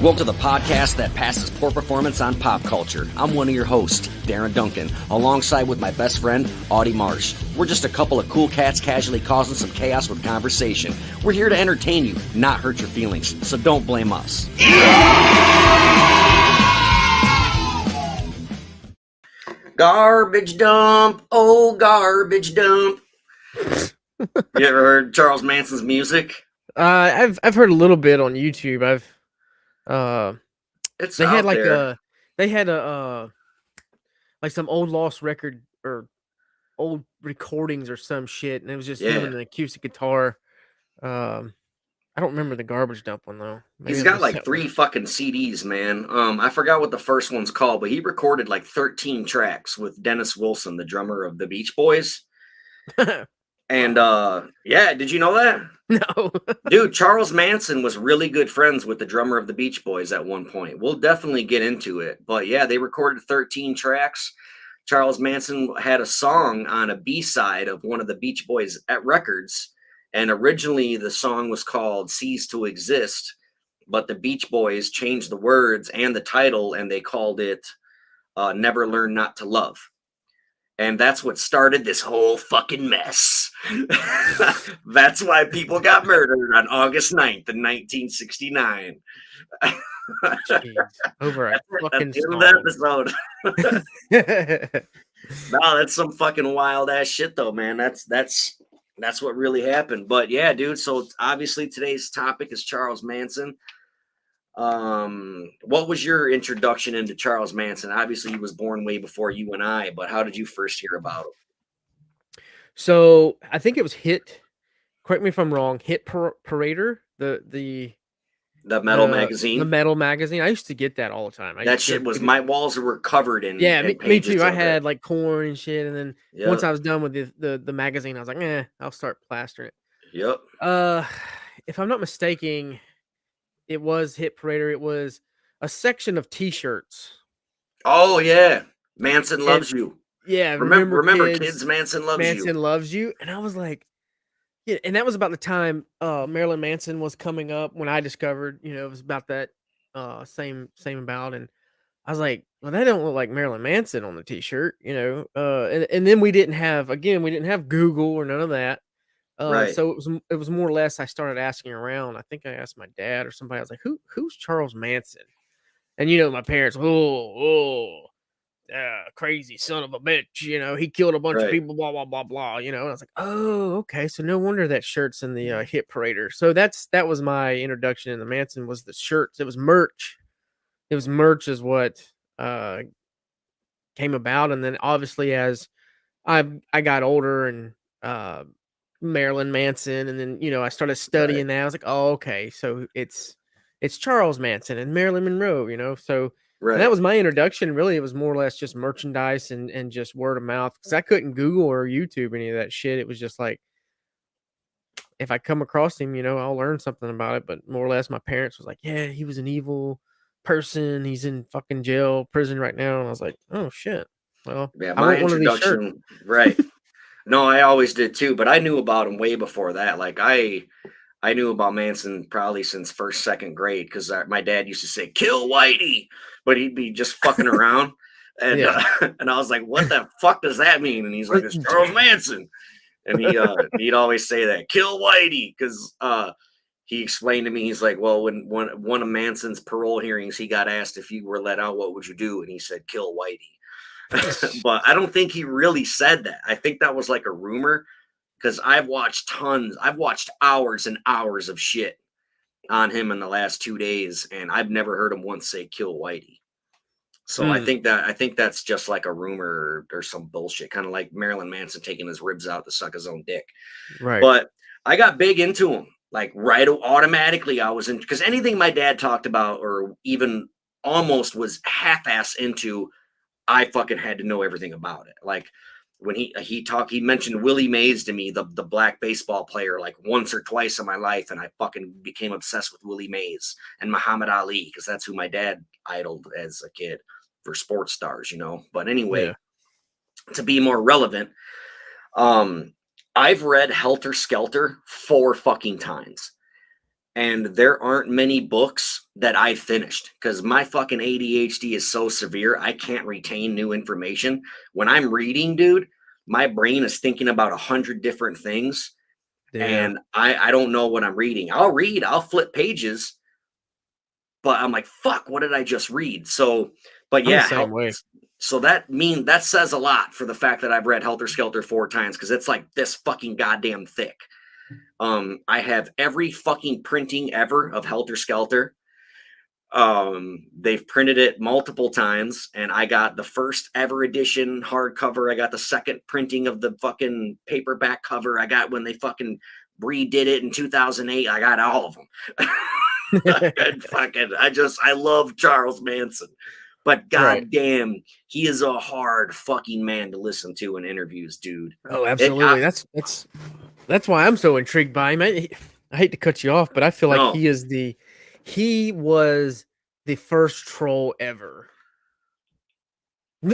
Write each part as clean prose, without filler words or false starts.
Welcome to the podcast that passes poor performance on pop culture. I'm one of your hosts, Darren Duncan, alongside with my best friend, Audie Marsh. We're just a couple of cool cats casually causing some chaos with conversation. We're here to entertain you, not hurt your feelings, so don't blame us. Garbage dump, oh garbage dump. You ever heard Charles Manson's music? I've heard a little bit on YouTube. It's they out had like there. like some old lost record or old recordings or some shit, and it was just him and an acoustic guitar. I don't remember the garbage dump one though. He's got like 3 fucking CDs, man. I forgot what the first one's called, but he recorded like 13 tracks with Dennis Wilson, the drummer of the Beach Boys. And yeah, did you know that? No. Dude, Charles Manson was really good friends with the drummer of the Beach Boys at one point. We'll definitely get into it. But yeah, they recorded 13 tracks. Charles Manson had a song on a B-side of one of the Beach Boys at records. And originally the song was called Cease to Exist, but the Beach Boys changed the words and the title and they called it Never Learn Not to Love. And that's what started this whole fucking mess. That's why people got murdered on August 9th in 1969. Jeez, over a fucking episode. No, that's some fucking wild ass shit though, man. That's what really happened. But yeah, dude, so obviously today's topic is Charles Manson. What was your introduction into Charles Manson? Obviously he was born way before you and I, but how did you first hear about him? So I think it was Hit, correct me if I'm wrong, Hit Parader, the metal magazine. The metal magazine. I used to get that all the time. That shit was, my walls were covered in. Yeah, me too. I had like Korn and shit, and then once I was done with the magazine, I was like, I'll start plastering it. Yep. If I'm not mistaken, it was Hit Parader. It was a section of T-shirts. Oh yeah, Manson loves you. Yeah, remember kids, Manson loves you. Manson loves you, and I was like, yeah, and that was about the time Marilyn Manson was coming up when I discovered, it was about that same about, and I was like, well, that don't look like Marilyn Manson on the T-shirt, and then we didn't have Google or none of that. Right. So it was more or less I started asking around. I think I asked my dad or somebody. I was like, who's Charles Manson? And my parents, crazy son of a bitch, he killed a bunch of people, blah blah blah blah, and I was like, oh, okay, so no wonder that shirt's in the Hit Parader. So that was my introduction into Manson, was the shirts. It was merch is what came about. And then obviously as I got older and Marilyn Manson, and then I started studying that. I was like, oh, okay, so it's Charles Manson and Marilyn Monroe, so and that was my introduction. Really, it was more or less just merchandise and just word of mouth, because I couldn't Google or YouTube any of that shit. It was just like, if I come across him, I'll learn something about it. But more or less my parents was like, yeah, he was an evil person, he's in fucking prison right now. And I was like, oh shit, well, yeah, my introduction, right. No, I always did too, but I knew about him way before that. Like I knew about Manson probably since first, second grade, because my dad used to say, kill Whitey, but he'd be just fucking around. And and I was like, what the fuck does that mean? And he's like, it's Charles Manson. And he'd always say that, kill Whitey, because he explained to me, he's like, well, when one of Manson's parole hearings, he got asked, if you were let out, what would you do? And he said, kill Whitey. But I don't think he really said that. I think that was like a rumor, because I've watched hours and hours of shit on him in the last 2 days, and I've never heard him once say kill Whitey. So I think that's just like a rumor or some bullshit, kind of like Marilyn Manson taking his ribs out to suck his own dick. Right. But I got big into him, like right automatically. I was in, because anything my dad talked about or even almost was half-ass into, I fucking had to know everything about it. Like when he mentioned Willie Mays to me, the black baseball player, like once or twice in my life, and I fucking became obsessed with Willie Mays and Muhammad Ali, because that's who my dad idoled as a kid for sports stars, But anyway, to be more relevant, I've read Helter Skelter 4 fucking times, and there aren't many books that I finished because my fucking ADHD is so severe. I can't retain new information. When I'm reading, dude, my brain is thinking about 100 different things Yeah. and I don't know what I'm reading. I'll read, I'll flip pages, but I'm like, fuck, what did I just read? So, but I'm the yeah, same way. so that says a lot for the fact that I've read Helter Skelter 4 times because it's like this fucking goddamn thick. I have every fucking printing ever of Helter Skelter. They've printed it multiple times, and I got the first ever edition hardcover. I got the second printing of the fucking paperback cover. I got when they fucking redid it in 2008. I got all of them. I love Charles Manson, but Right. goddamn, he is a hard fucking man to listen to in interviews, dude. Oh, It, I, absolutely. That's why I'm so intrigued by him. I hate to cut you off, but I feel like no, he was the first troll ever.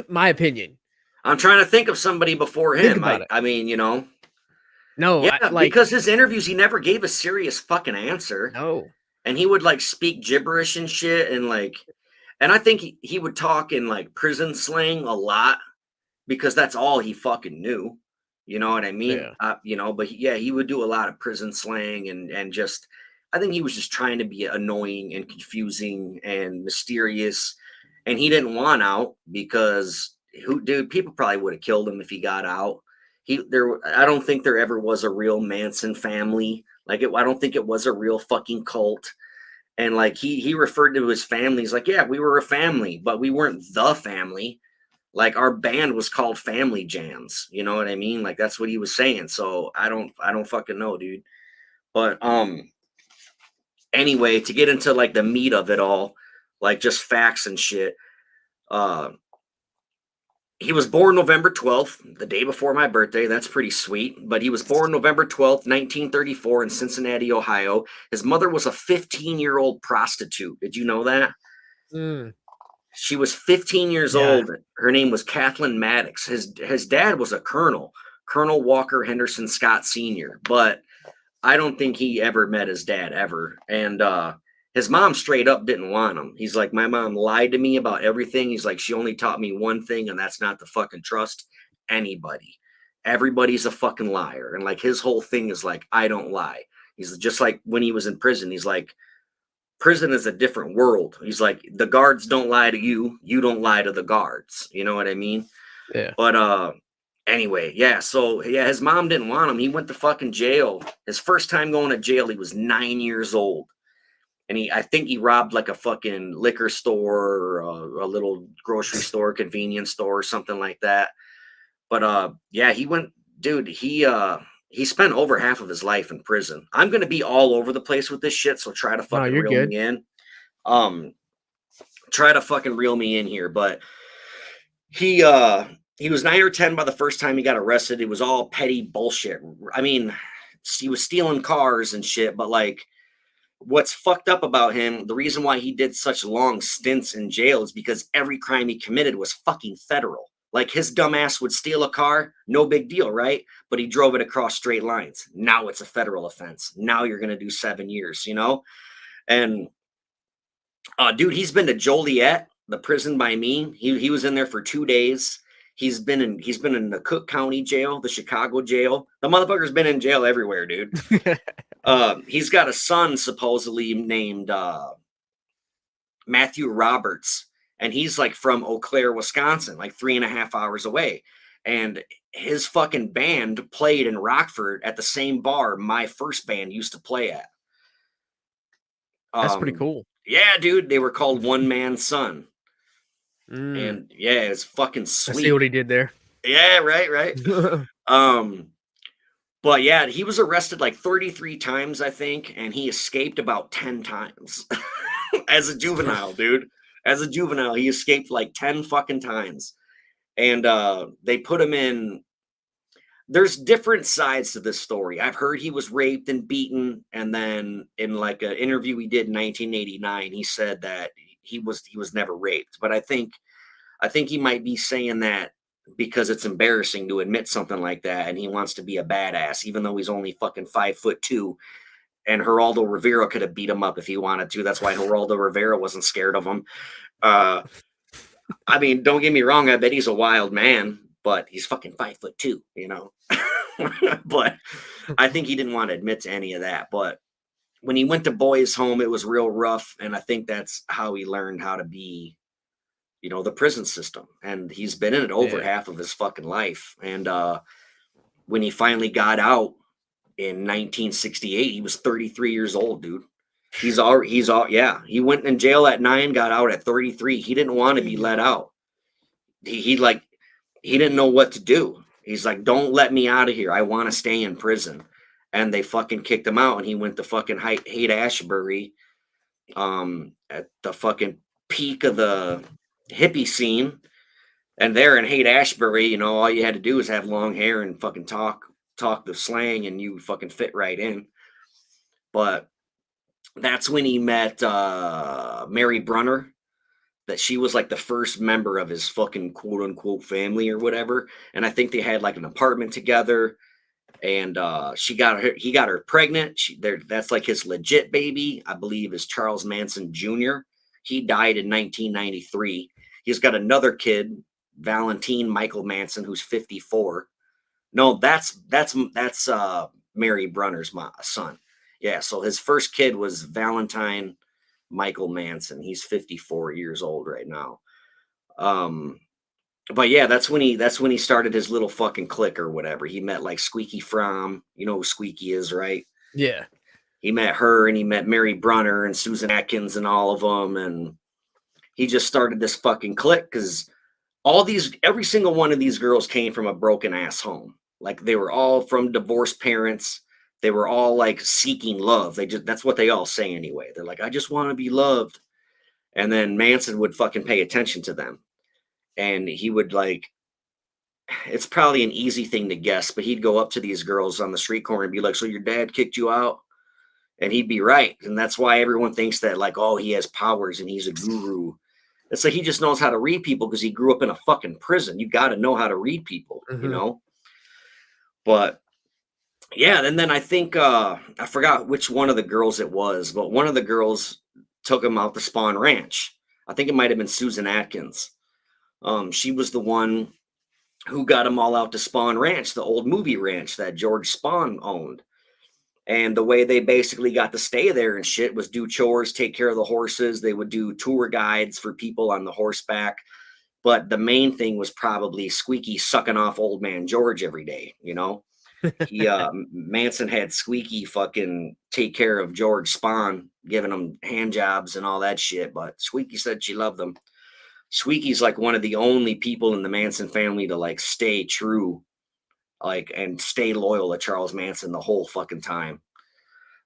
My opinion. I'm trying to think of somebody before Think him. about it. I mean, No, yeah, I like because his interviews, he never gave a serious fucking answer. no. And he would like speak gibberish and shit. And I think he would talk in like prison slang a lot because that's all he fucking knew. You know what I mean? Yeah. But yeah, he would do a lot of prison slang and just, I think he was just trying to be annoying and confusing and mysterious. And he didn't want out because dude, people probably would have killed him if he got out. I don't think there ever was a real Manson family. I don't think it was a real fucking cult. And like he referred to his family. He's like, yeah, we were a family, but we weren't the family. Like our band was called Family Jams. You know what I mean? Like that's what he was saying. So I don't fucking know, dude. But anyway, to get into like the meat of it all, like just facts and shit. Uh he was born November 12th, the day before my birthday. That's pretty sweet. But he was born November 12th, 1934, in Cincinnati, Ohio. His mother was a 15-year-old prostitute. Did you know that? Mm, She was 15 years yeah. old. Her name was Kathleen Maddox. His dad was a colonel, Colonel Walker Henderson Scott Sr., but I don't think he ever met his dad ever. And his mom straight up didn't want him. He's like, my mom lied to me about everything. He's like, she only taught me one thing, and that's not to fucking trust anybody. Everybody's a fucking liar. And like his whole thing is like, I don't lie. He's just like when he was in prison, he's like, prison is a different world. He's like, the guards don't lie to you. You don't lie to the guards. You know what I mean? Yeah. But anyway, yeah, so yeah, his mom didn't want him. He went to fucking jail. His first time going to jail, he was 9 years old. And I think he robbed like a fucking liquor store or a little grocery store, convenience store, or something like that. But yeah, he went, dude, he spent over half of his life in prison. I'm gonna be all over the place with this shit, so try to No, fucking you're reel good. me in. Um, try to fucking reel me in here, but he uh he was 9 or 10 by the first time he got arrested. It was all petty bullshit. I mean, he was stealing cars and shit, but like what's fucked up about him, the reason why he did such long stints in jail is because every crime he committed was fucking federal. Like his dumbass would steal a car, no big deal, right? But he drove it across straight lines. Now it's a federal offense. Now you're gonna do 7 years, you know? And dude, he's been to Joliet, the prison by me. He was in there for 2 days. He's been in the Cook County jail, the Chicago jail. The motherfucker's been in jail everywhere, dude. He's got a son supposedly named Matthew Roberts, and he's like from Eau Claire, Wisconsin, like 3.5 hours away. And his fucking band played in Rockford at the same bar my first band used to play at. That's pretty Um, cool. yeah, dude, they were called One Man Son. Mm, And yeah, it's fucking I see what sweet. he did there. Yeah, right, right. Um, but yeah, he was arrested like 33 times, I think, and he escaped about 10 times as a juvenile, dude. As a juvenile, he escaped like 10 fucking times. And they put him in. There's different sides to this story. I've heard he was raped and beaten, and then in like an interview he did in 1989, he said that he was never raped. But I think he might be saying that because it's embarrassing to admit something like that, and he wants to be a badass, even though he's only fucking 5'2", and Geraldo Rivera could have beat him up if he wanted to. That's why Geraldo Rivera wasn't scared of him. Uh, I mean, don't get me wrong. I bet he's a wild man, but he's fucking 5'2", you know. But I think he didn't want to admit to any of that. But when he went to boys' home, it was real rough, and I think that's how he learned how to be, the prison system. And he's been in it over Yeah. half of his fucking life. And when he finally got out in 1968, he was 33 years old, dude. Yeah. He went in jail at 9, got out at 33. He didn't want to be let out. He like he didn't know what to do. He's like, "Don't let me out of here. I want to stay in prison." And they fucking kicked him out, and he went to fucking Haight Ashbury, at the fucking peak of the hippie scene. And there in Haight Ashbury, all you had to do was have long hair and fucking talk the slang, and you fucking fit right in. But that's when he met Mary Brunner, that she was like the first member of his fucking quote unquote family or whatever. And I think they had like an apartment together, and he got her pregnant. That's like his legit baby, I believe, is Charles Manson Jr. He died in 1993. He's got another kid, Valentine Michael Manson, who's 54. No, that's Mary Brunner's son. Yeah, so his first kid was Valentine Michael Manson. He's 54 years old right now. Um, but yeah, that's when he started his little fucking clique or whatever. He met like Squeaky Fromm. You know who Squeaky is, right? Yeah. He met her, and he met Mary Brunner and Susan Atkins and all of them, and he just started this fucking clique because every single one of these girls came from a broken ass home. Like they were all from divorced parents. They were all like seeking love. That's what they all say anyway. They're like, I just want to be loved. And then Manson would fucking pay attention to them. And he would like, it's probably an easy thing to guess, but he'd go up to these girls on the street corner and be like, "So your dad kicked you out?" And he'd be right. And that's why everyone thinks that, like, oh, he has powers and he's a guru. It's like he just knows how to read people because he grew up in a fucking prison. You got to know how to read people, Mm-hmm. But yeah, and then I think I forgot which one of the girls it was, but one of the girls took him out to Spawn Ranch. I think it might have been Susan Atkins. She was the one who got them all out to Spawn Ranch, the old movie ranch that George Spawn owned. And the way they basically got to stay there and shit was do chores, take care of the horses. They would do tour guides for people on the horseback. But the main thing was probably Squeaky sucking off old man George every day, He Manson had Squeaky fucking take care of George Spawn, giving him hand jobs and all that shit. But Squeaky said she loved him. Squeaky's like one of the only people in the Manson family to like stay true, like, and stay loyal to Charles Manson the whole fucking time.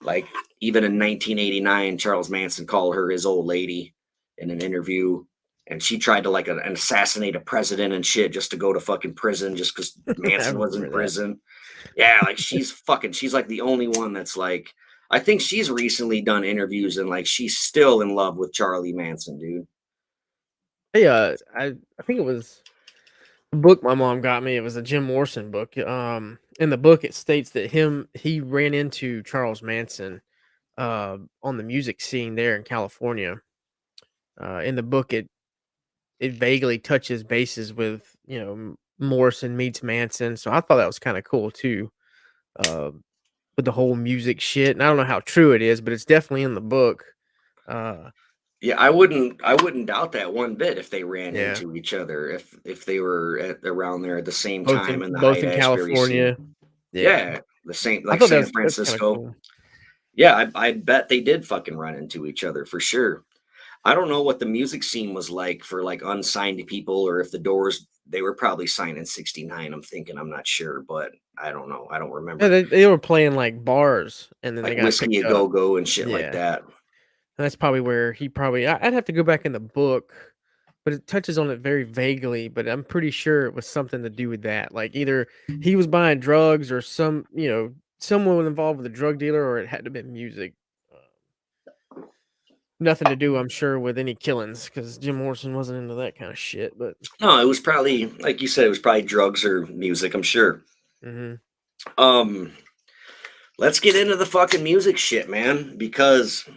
Like even in 1989, Charles Manson called her his old lady in an interview, and she tried to like assassinate a president and shit just to go to fucking prison just because I Manson was in remember that. prison. Yeah, like she's like the only one that's like, I think she's recently done interviews and like she's still in love with Charlie Manson, dude. Hey, I think it was the book my mom got me. It was a Jim Morrison book. In the book, it states that he ran into Charles Manson on the music scene there in California. In the book, it vaguely touches bases with Morrison meets Manson, so I thought that was kind of cool too. Uh, with the whole music shit, and I don't know how true it is, but it's definitely in the book. Uh, Yeah, I wouldn't doubt that one bit if they ran yeah, into each other, if they were around there at the same time in the both Hyde in Ashbury scene. California. Yeah, Yeah, the same I like thought San that's kind of Francisco. cool. Yeah, I bet they did fucking run into each other for sure. I don't know what the music scene was like for like unsigned people, or if the Doors, they were probably signed in '69. I'm not sure, but I don't know. I don't Yeah, remember. they were playing like bars, and then they Like got Whiskey a picked up. Go Go and shit like Yeah, that. that's probably where he probably. I'd have to go back in the book, but it touches on it very vaguely. But I'm pretty sure it was something to do with that. Like either he was buying drugs, or someone involved with a drug dealer, or it had to have been music. Nothing to do, I'm sure, with any killings because Jim Morrison wasn't into that kind of shit. But No, it was probably like you said, it was probably drugs or music, I'm sure. mhm. Um let's get into the fucking music shit, man, because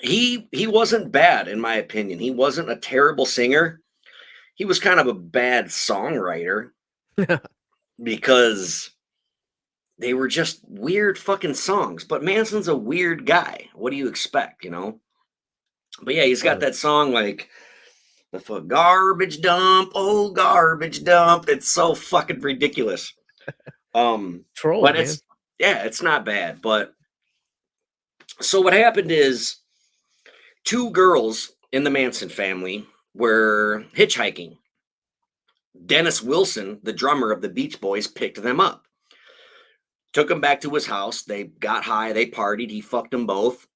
he wasn't bad in my opinion. He wasn't a terrible singer. He was kind of a bad songwriter because they were just weird fucking songs. But Manson's a weird guy. What do you expect, you know? But yeah, he's got Right. that song like garbage dump, oh garbage dump. It's so fucking ridiculous. Troll, But man. it's not bad. But so what happened is two girls in the Manson family were hitchhiking. Dennis Wilson, the drummer of the Beach Boys, picked them up, took them back to his house. They got high, they partied, he fucked them both.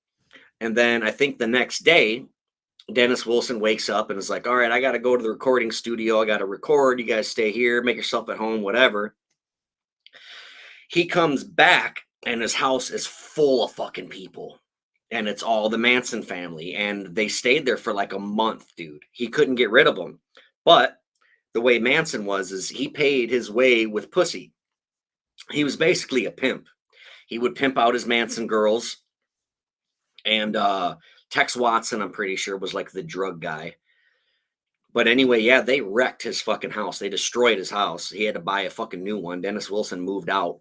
And then I think the next day, Dennis Wilson wakes up and is like, all right, I got to go to the recording studio. I got to record. You guys stay here, make yourself at home, whatever. He comes back and his house is full of fucking people. And it's all the Manson family. And they stayed there for like a month, dude. He couldn't get rid of them. But the way Manson was is he paid his way with pussy. He was basically a pimp. He would pimp out his Manson girls. And Tex Watson, I'm pretty sure, was like the drug guy. But anyway, yeah, they wrecked his fucking house. They destroyed his house. He had to buy a fucking new one. Dennis Wilson moved out.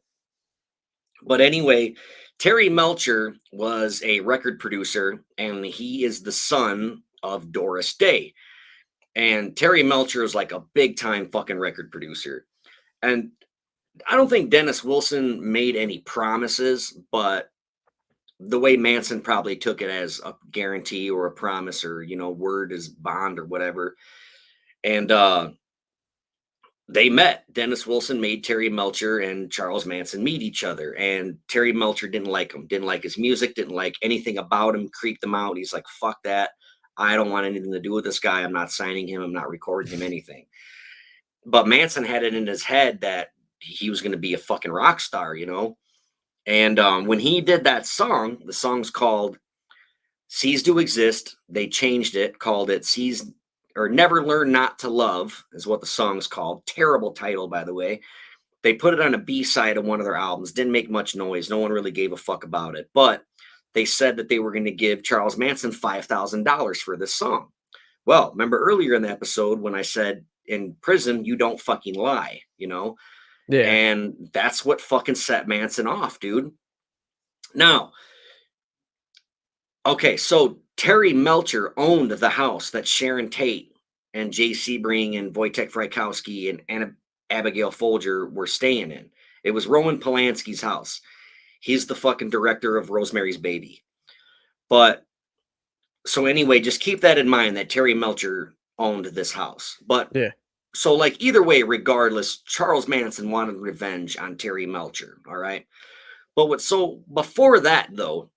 But anyway, Terry Melcher was a record producer, and he is the son of Doris Day. And Terry Melcher is like a big time fucking record producer. And I don't think Dennis Wilson made any promises, but the way Manson probably took it as a guarantee or a promise or, you know, word is bond or whatever. And they met. Dennis Wilson made Terry Melcher and Charles Manson meet each other. And Terry Melcher didn't like him, didn't like his music, didn't like anything about him, creeped him out. He's like, fuck that. I don't want anything to do with this guy. I'm not signing him. I'm not recording him anything. But Manson had it in his head that he was going to be a fucking rock star, you know? And when he did that song, the song's called Cease to Exist. They changed it, called it Cease or Never Learn Not to Love, is what the song's called. Terrible title, by the way. They put it on a B side of one of their albums. Didn't make much noise. No one really gave a fuck about it. But they said that they were going to give Charles Manson $5,000 for this song. Well, remember earlier in the episode when I said in prison, you don't fucking lie, you know? Yeah. And that's what fucking set Manson off, dude. Now, okay, so Terry Melcher owned the house that Sharon Tate and Jay Sebring and Wojtek Frykowski and Abigail Folger were staying in. It was Roman Polanski's house. He's the fucking director of Rosemary's Baby. But so anyway, just keep that in mind that Terry Melcher owned this house. But Yeah. so like either way, regardless, Charles Manson wanted revenge on Terry Melcher. All right. But so before that though,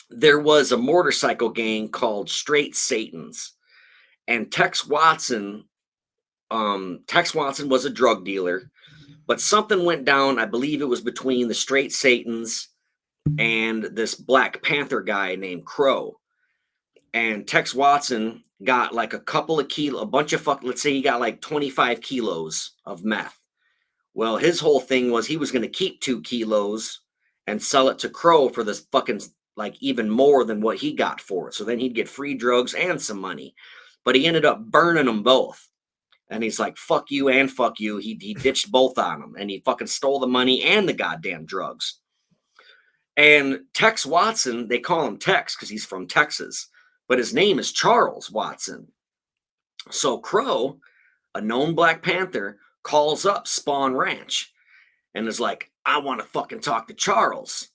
there was a motorcycle gang called Straight Satans, and Tex Watson was a drug dealer, but something went down. I believe it was between the Straight Satans and this Black Panther guy named Crow. And Tex Watson got like a bunch of let's say he got like 25 kilos of meth. Well, his whole thing was he was going to keep 2 kilos and sell it to Crow for this fucking like even more than what he got for it. So then he'd get free drugs and some money. But he ended up burning them both. And he's like, fuck you and fuck you. He ditched both on them and he fucking stole the money and the goddamn drugs. And Tex Watson, they call him Tex because he's from Texas, but his name is Charles Watson. So Crow, a known Black Panther, calls up Spawn Ranch and is like, I want to fucking talk to Charles.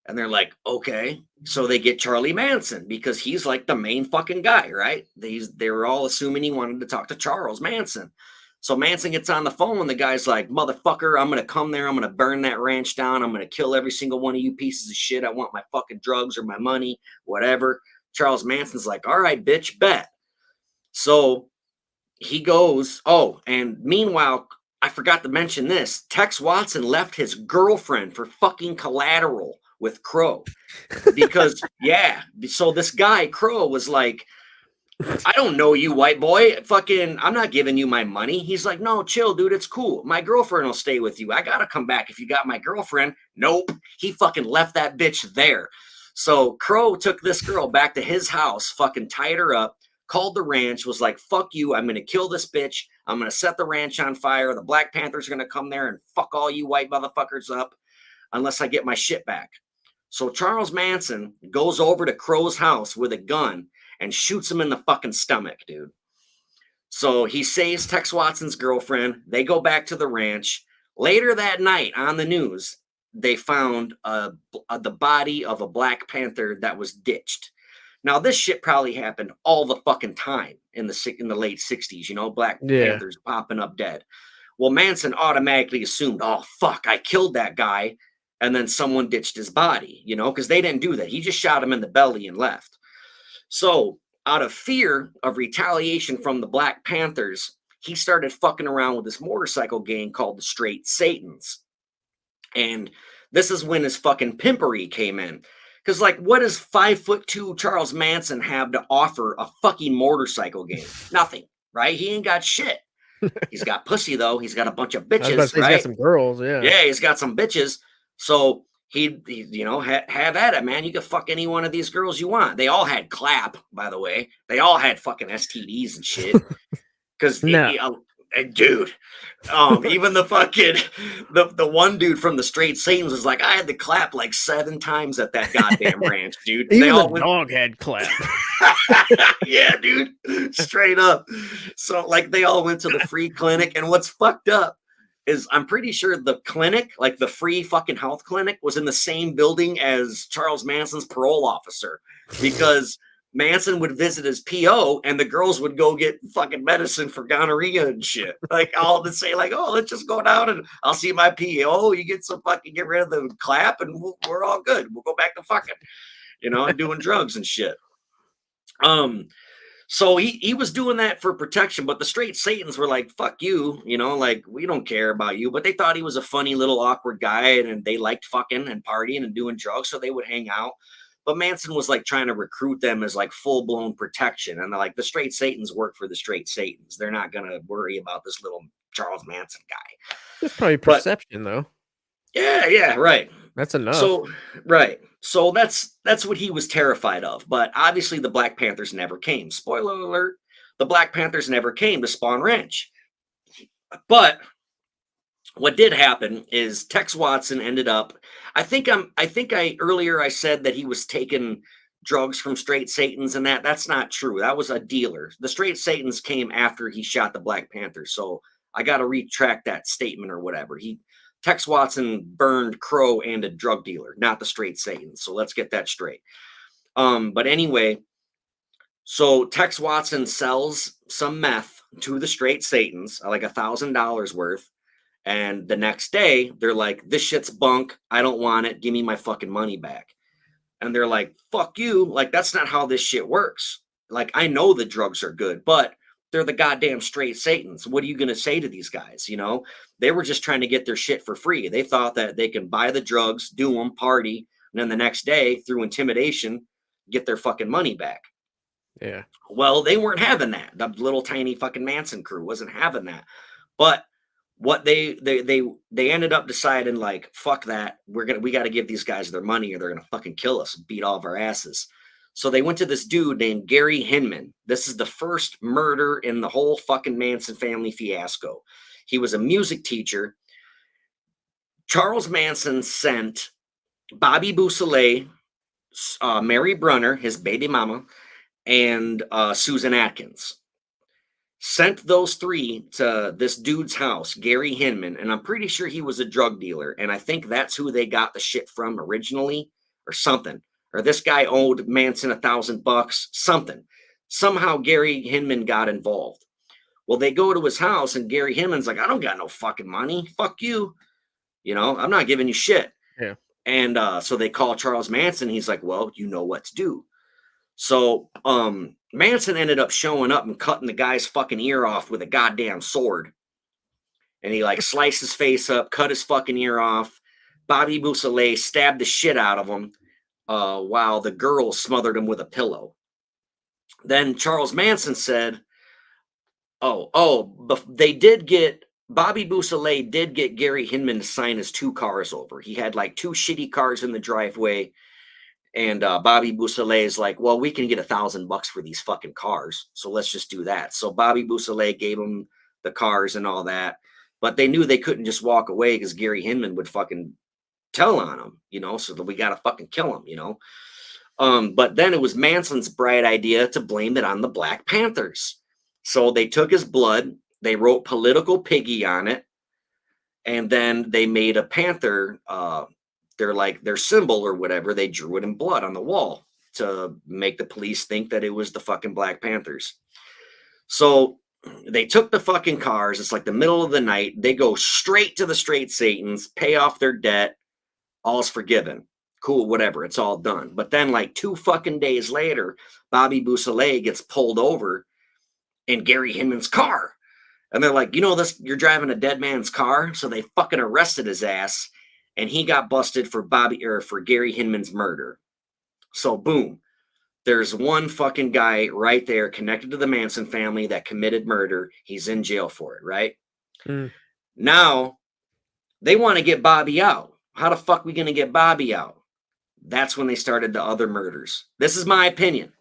And they're like, okay. So they get Charlie Manson because he's like the main fucking guy, right? They were all assuming he wanted to talk to Charles Manson. So Manson gets on the phone and the guy's like, motherfucker, I'm going to come there. I'm going to burn that ranch down. I'm going to kill every single one of you pieces of shit. I want my fucking drugs or my money, whatever. Charles Manson's like, all right, bitch, bet. So he goes, oh, and meanwhile, I forgot to mention this. Tex Watson left his girlfriend for fucking collateral with Crow because, yeah. So this guy, Crow, was like, I don't know you, white boy. Fucking, I'm not giving you my money. He's like, no, chill, dude. It's cool. My girlfriend will stay with you. I gotta come back if you got my girlfriend. Nope. He fucking left that bitch there. So Crow took this girl back to his house, fucking tied her up, called the ranch, was like, fuck you. I'm gonna kill this bitch. I'm gonna set the ranch on fire. The Black Panthers are gonna come there and fuck all you white motherfuckers up unless I get my shit back. So Charles Manson goes over to Crow's house with a gun and shoots him in the fucking stomach, dude. So he saves Tex Watson's girlfriend. They go back to the ranch. Later that night on the news, they found the body of a Black Panther that was ditched. Now this shit probably happened all the fucking time in the late 60s, you know, Black Yeah. Panthers popping up dead. Well, Manson automatically assumed, oh fuck, I killed that guy, and then someone ditched his body, you know, because they didn't do that. He just shot him in the belly and left. So, out of fear of retaliation from the Black Panthers, he started fucking around with this motorcycle gang called the Straight Satans. And this is when his fucking pimpery came in. Because, like, what does 5'2" Charles Manson have to offer a fucking motorcycle gang? Nothing, right? He ain't got shit. He's got pussy, though. He's got a bunch of I was about to bitches, say he's got right? some girls, yeah. Yeah, he's got some bitches. So he you know, have at it, man. You can fuck any one of these girls you want. They all had clap, by the way. They all had fucking STDs and shit. Because, No. dude, even the fucking the one dude from the Straight Satans was like, I had to clap like 7 times at that goddamn ranch, dude. They Even all the went. dog had clap. Yeah, dude, straight up. So, like, they all went to the free clinic, and what's fucked up is I'm pretty sure the clinic, like the free fucking health clinic, was in the same building as Charles Manson's parole officer, because Manson would visit his PO and the girls would go get fucking medicine for gonorrhea and shit. Like, all to say, like, oh, let's just go down and I'll see my PO. You get some fucking, get rid of the clap, and we're all good. We'll go back to fucking, you know, and doing drugs and shit. So he was doing that for protection, but the Straight Satans were like, fuck you, you know, like, we don't care about you. But they thought he was a funny little awkward guy, and they liked fucking and partying and doing drugs, so they would hang out. But Manson was like trying to recruit them as like full-blown protection. And they're like, the Straight Satans work for the Straight Satans. They're not gonna worry about this little Charles Manson guy. It's probably But perception, though. yeah, right. That's enough. So right. So that's what he was terrified of. But obviously the Black Panthers never came. Spoiler alert, the Black Panthers never came to Spawn Ranch. But what did happen is Tex Watson ended up, I think I earlier I said that he was taking drugs from Straight Satans, and that's not true. That was a dealer. The Straight Satans came after he shot the Black Panthers. So I got to retract that statement or whatever. Tex Watson burned Crow and a drug dealer, not the Straight Satans. So let's get that straight. But anyway, so Tex Watson sells some meth to the Straight Satans, like $1,000 worth. And the next day, they're like, this shit's bunk. I don't want it. Give me my fucking money back. And they're like, fuck you. Like, that's not how this shit works. Like, I know the drugs are good, but they're the goddamn Straight Satans. What are you going to say to these guys? You know, they were just trying to get their shit for free. They thought that they can buy the drugs, do them, party, and then the next day, through intimidation, get their fucking money back. Yeah. Well, they weren't having that. The little tiny fucking Manson crew wasn't having that. But what they ended up deciding, like, fuck that. We got to give these guys their money or they're going to fucking kill us and beat all of our asses. So they went to this dude named Gary Hinman. This is the first murder in the whole fucking Manson family fiasco. He was a music teacher. Charles Manson sent Bobby Beausoleil, Mary Brunner, his baby mama, and Susan Atkins. Sent those 3 to this dude's house, Gary Hinman, and I'm pretty sure he was a drug dealer. And I think that's who they got the shit from originally, or something. Or this guy owed Manson $1,000, something. Somehow Gary Hinman got involved. Well, they go to his house, and Gary Hinman's like, I don't got no fucking money. Fuck you. You know, I'm not giving you shit. Yeah. And so they call Charles Manson. He's like, well, you know what to do. So Manson ended up showing up and cutting the guy's fucking ear off with a goddamn sword. And he like sliced his face up, cut his fucking ear off. Bobby Beausoleil stabbed the shit out of him while the girl smothered him with a pillow. Then Charles Manson said, but they did get Bobby Boussalet did get Gary Hinman to sign his two cars over. He had like two shitty cars in the driveway, and Bobby Boussalet is like, well, we can get $1,000 for these fucking cars, so let's just do that. So Bobby Boussalet gave him the cars and all that, but they knew they couldn't just walk away because Gary Hinman would fucking tell on him, so that we gotta fucking kill him. But then it was Manson's bright idea to blame it on the Black Panthers. So they took his blood, they wrote political piggy on it, and then they made a panther, their symbol or whatever. They drew it in blood on the wall to make the police think that it was the fucking Black Panthers. So they took the fucking cars. It's like the middle of the night. They go straight to the straight Satans, pay off their debt, all's forgiven. Cool, whatever, it's all done. But then, like 2 fucking days later, Bobby Boussalet gets pulled over in Gary Hinman's car. And they're like, this, you're driving a dead man's car. So they fucking arrested his ass, and he got busted for Gary Hinman's murder. So boom, there's one fucking guy right there connected to the Manson family that committed murder. He's in jail for it, right? Mm. Now they want to get Bobby out. How the fuck we gonna get Bobby out? That's when they started the other murders. This is my opinion.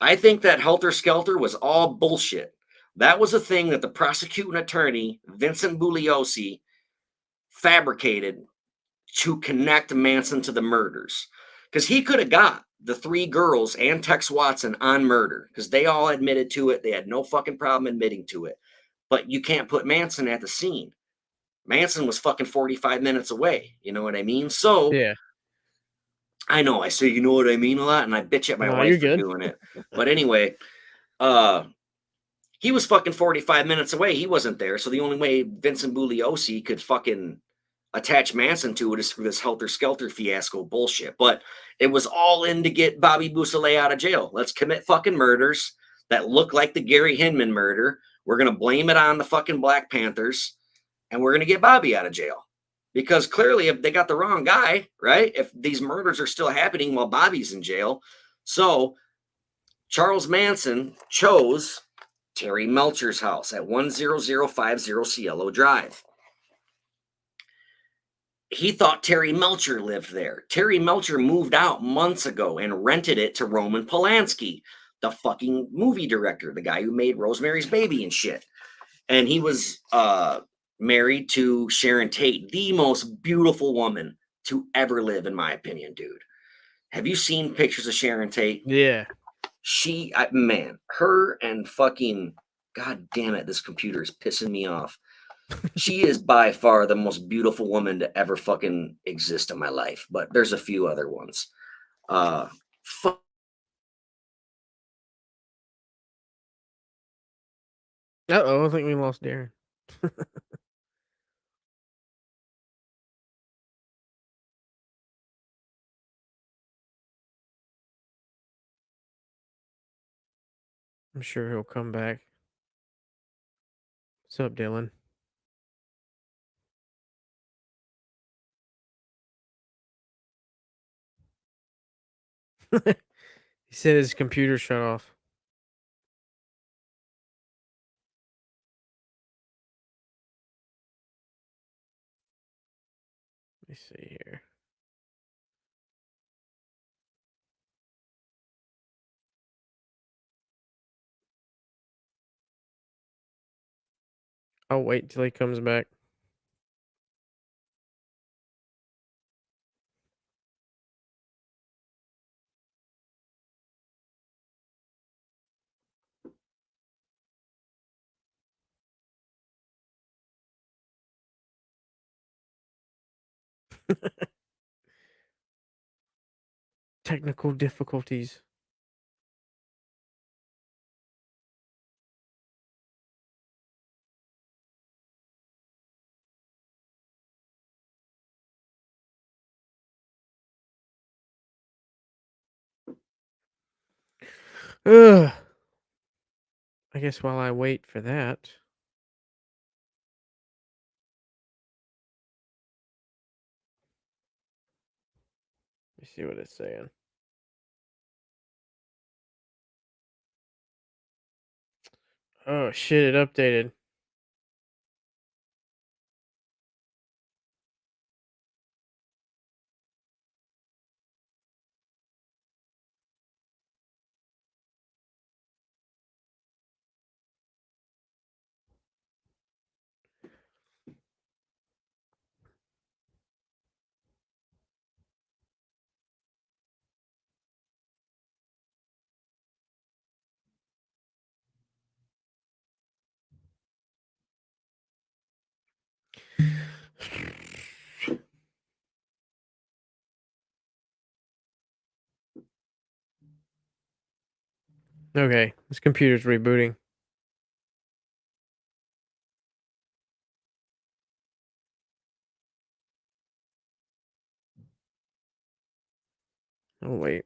I think that Helter Skelter was all bullshit. That was a thing that the prosecuting attorney, Vincent Bugliosi, fabricated to connect Manson to the murders. Because he could have got the 3 girls and Tex Watson on murder because they all admitted to it. They had no fucking problem admitting to it. But you can't put Manson at the scene. Manson was fucking 45 minutes away. You know what I mean? So Yeah. I know I say you know what I mean a lot, and I bitch at my No, you're wife for good. doing it. But anyway, uh, he was fucking 45 minutes away. He wasn't there. So the only way Vincent Bugliosi could fucking attach Manson to it is through this Helter Skelter fiasco bullshit. But it was all in to get Bobby Boussalet out of jail. Let's commit fucking murders that look like the Gary Hinman murder. We're going to blame it on the fucking Black Panthers, and we're going to get Bobby out of jail. Because clearly, if they got the wrong guy, right? If these murders are still happening while Bobby's in jail. So Charles Manson chose Terry Melcher's house at 10050 Cielo Drive. He thought Terry Melcher lived there. Terry Melcher moved out months ago and rented it to Roman Polanski, the fucking movie director, the guy who made Rosemary's Baby and shit. And he was married to Sharon Tate, the most beautiful woman to ever live, in my opinion, dude. Have you seen pictures of Sharon Tate? Yeah. Her and fucking, god damn it, this computer is pissing me off. She is by far the most beautiful woman to ever fucking exist in my life, but there's a few other ones. Fuck. Uh-oh, I think we lost Darren. I'm sure he'll come back. What's up, Dylan? He said his computer shut off. Let me see here. I'll wait till he comes back. Technical difficulties. Ugh. I guess while I wait for that. Let me see what it's saying. Oh shit! It updated. Okay, this computer's rebooting. Oh wait.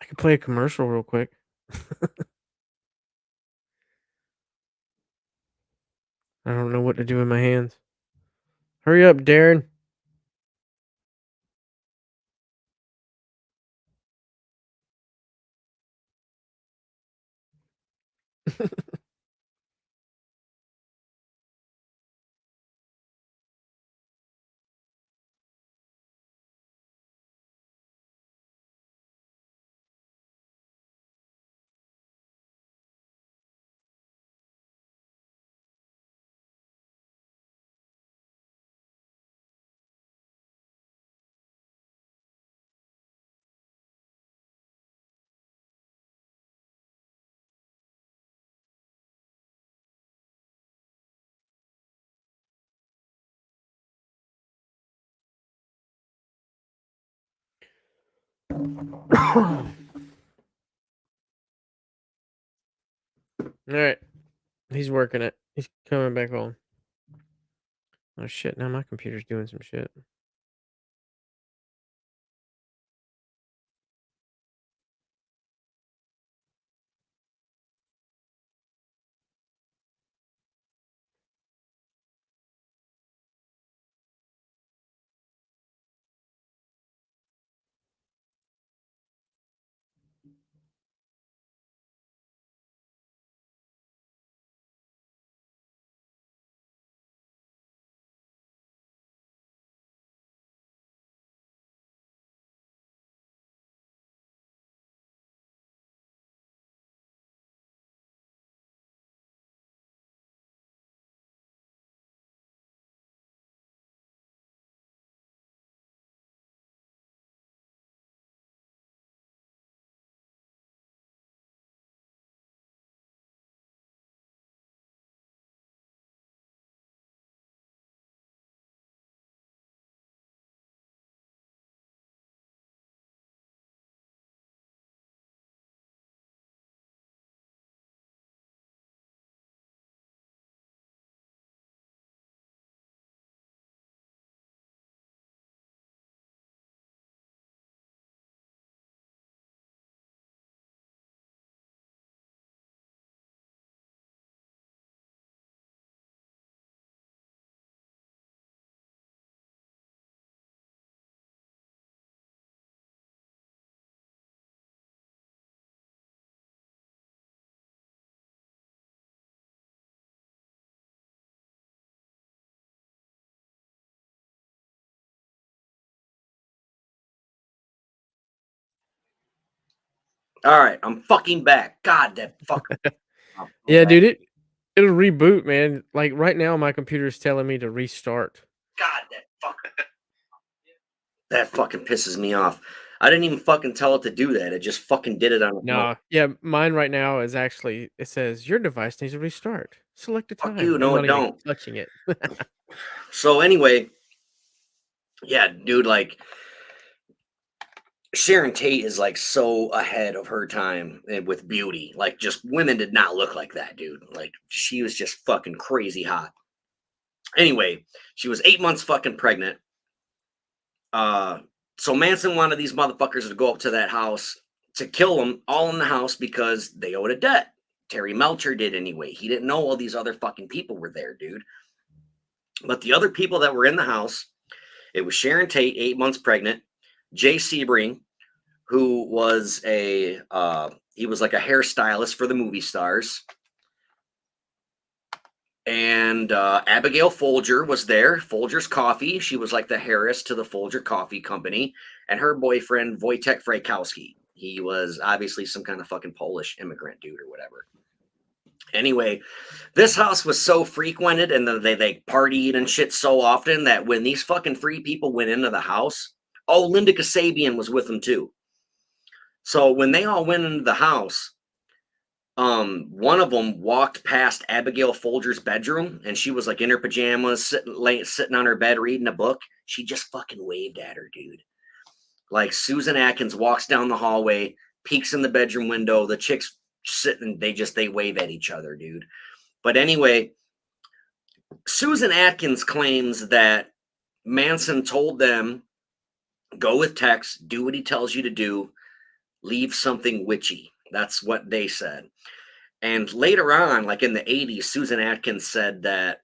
I can play a commercial real quick. I don't know what to do with my hands. Hurry up, Darren. All right, he's working it. He's coming back on. Oh shit! Now my computer's doing some shit. All right, I'm fucking back. God, that fuck. I'm so Yeah, back. dude, it'll reboot, man. Like right now, my computer's telling me to restart. God, that fuck. That fucking pisses me off. I didn't even fucking tell it to do that. It just fucking did it on its own. Nah, yeah, mine right now is actually it says your device needs a restart. Select a Fuck time. you. I'm No, not it even don't. touching it. So anyway, yeah, dude, like Sharon Tate is like so ahead of her time with beauty. Like, just women did not look like that, dude. Like, she was just fucking crazy hot. Anyway, she was 8 months fucking pregnant. Uh, so Manson wanted these motherfuckers to go up to that house to kill them all in the house because they owed a debt. Terry Melcher did anyway. He didn't know all these other fucking people were there, dude. But the other people that were in the house, it was Sharon Tate, 8 months pregnant, Jay Sebring, who was he was like a hairstylist for the movie stars. And Abigail Folger was there, Folger's Coffee. She was like the heiress to the Folger Coffee Company. And her boyfriend, Wojtek Frykowski. He was obviously some kind of fucking Polish immigrant dude or whatever. Anyway, this house was so frequented and they partied and shit so often that when these fucking three people went into the house, Linda Kasabian was with them too. So when they all went into the house, one of them walked past Abigail Folger's bedroom and she was like in her pajamas, sitting on her bed reading a book. She just fucking waved at her, dude. Like Susan Atkins walks down the hallway, peeks in the bedroom window. The chick's sitting, they wave at each other, dude. But anyway, Susan Atkins claims that Manson told them, go with Tex, do what he tells you to do, leave something witchy. That's what they said. And later on, like in the 80s, Susan Atkins said that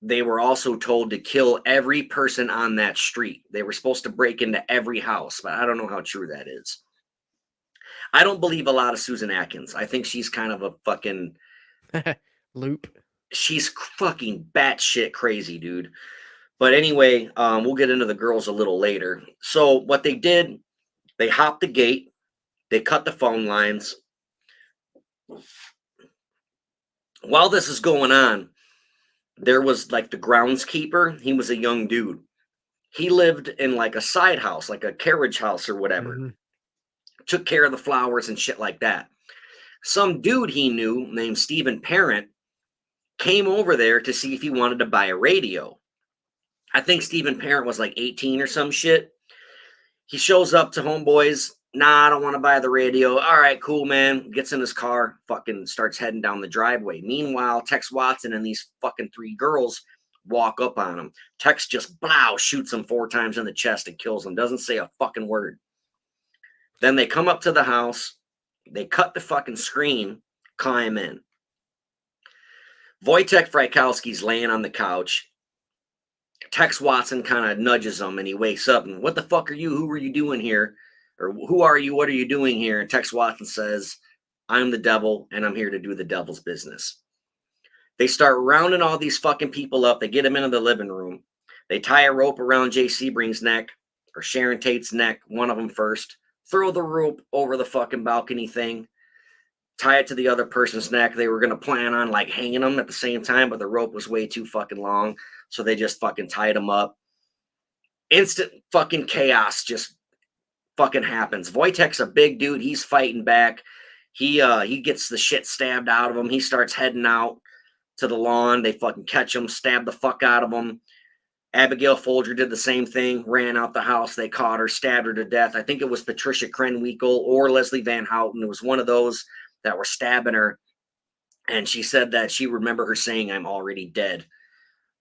they were also told to kill every person on that street. They were supposed to break into every house, but I don't know how true that is. I don't believe a lot of Susan Atkins. I think she's kind of a fucking loop. She's fucking batshit crazy, dude. But anyway, we'll get into the girls a little later. So what they did, they hopped the gate, they cut the phone lines. While this is going on, there was like the groundskeeper. He was a young dude. He lived in like a side house, like a carriage house or whatever. Mm-hmm. Took care of the flowers and shit like that. Some dude he knew named Stephen Parent came over there to see if he wanted to buy a radio. I think Stephen Parent was like 18 or some shit. He shows up to homeboys. Nah, I don't want to buy the radio. All right, cool, man. Gets in his car, fucking starts heading down the driveway. Meanwhile, Tex Watson and these fucking three girls walk up on him. Tex just shoots him 4 times in the chest and kills him. Doesn't say a fucking word. Then they come up to the house. They cut the fucking screen, climb in. Wojtek Frykowski's laying on the couch. Tex Watson kind of nudges him and he wakes up and, what the fuck are you? Who are you doing here? Or who are you? What are you doing here? And Tex Watson says, I'm the devil and I'm here to do the devil's business. They start rounding all these fucking people up. They get them into the living room. They tie a rope around Jay Sebring's neck or Sharon Tate's neck, one of them first. Throw the rope over the fucking balcony thing. Tie it to the other person's neck. They were going to plan on like hanging them at the same time, but the rope was way too fucking long. So they just fucking tied them up. Instant fucking chaos just fucking happens. Wojtek's a big dude. He's fighting back. He gets the shit stabbed out of him. He starts heading out to the lawn. They fucking catch him, stab the fuck out of him. Abigail Folger did the same thing, ran out the house. They caught her, stabbed her to death. I think it was Patricia Krenwinkel or Leslie Van Houten. It was one of those that were stabbing her. And she said that she remembered her saying, I'm already dead,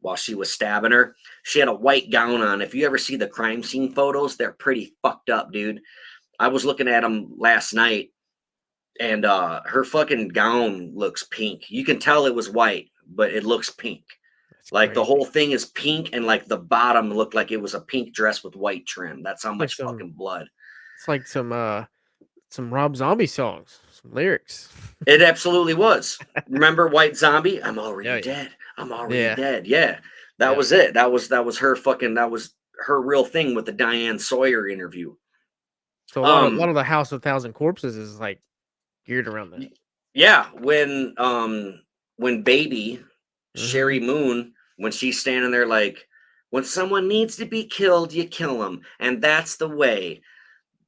while she was stabbing her. She had a white gown on. If you ever see the crime scene photos, they're pretty fucked up, dude. I was looking at them last night, and her fucking gown looks pink. You can tell it was white, but it looks pink. That's like crazy. The whole thing is pink, and like the bottom looked like it was a pink dress with white trim. That's how much fucking blood. It's like some Rob Zombie songs, some lyrics. It absolutely was. Remember White Zombie? I'm already dead. I'm already dead. Yeah. That was it. That was her fucking, that was her real thing with the Diane Sawyer interview. So a lot of the House of 1,000 Corpses is like geared around that. Yeah. When Baby, Sherry Moon, when she's standing there like, when someone needs to be killed, you kill them. And that's the way.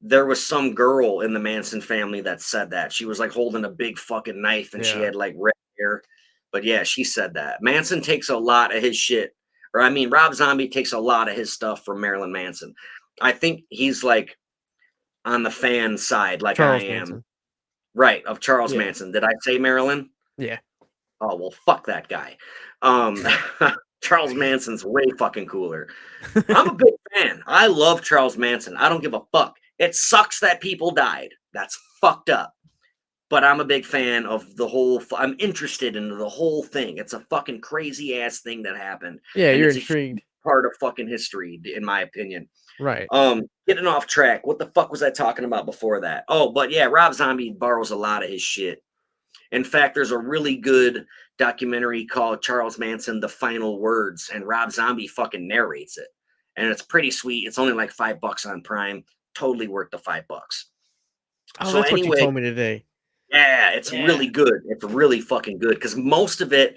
There was some girl in the Manson family that said that. She was like holding a big fucking knife and she had like red hair. But yeah, she said that. Manson takes a lot of his shit. Or I mean, Rob Zombie takes a lot of his stuff from Marilyn Manson. I think he's like on the fan side, like Charles I am. Manson. Right, of Charles Manson. Did I say Marilyn? Yeah. Oh, well, fuck that guy. Charles Manson's way fucking cooler. I'm a big fan. I love Charles Manson. I don't give a fuck. It sucks that people died. That's fucked up. but I'm a big fan of the whole. I'm interested in the whole thing. It's a fucking crazy ass thing that happened, Yeah, and you're it's a huge intrigued. part of fucking history, in my opinion. Right. Getting off track. What the fuck was I talking about before that? Oh, but yeah, Rob Zombie borrows a lot of his shit. In fact, there's a really good documentary called Charles Manson: The Final Words, and Rob Zombie fucking narrates it, and it's pretty sweet. It's only like $5 on Prime. Totally worth the $5. Oh, So that's what you anyway, told me today. yeah, it's Yeah. really good. It's really fucking good because most of it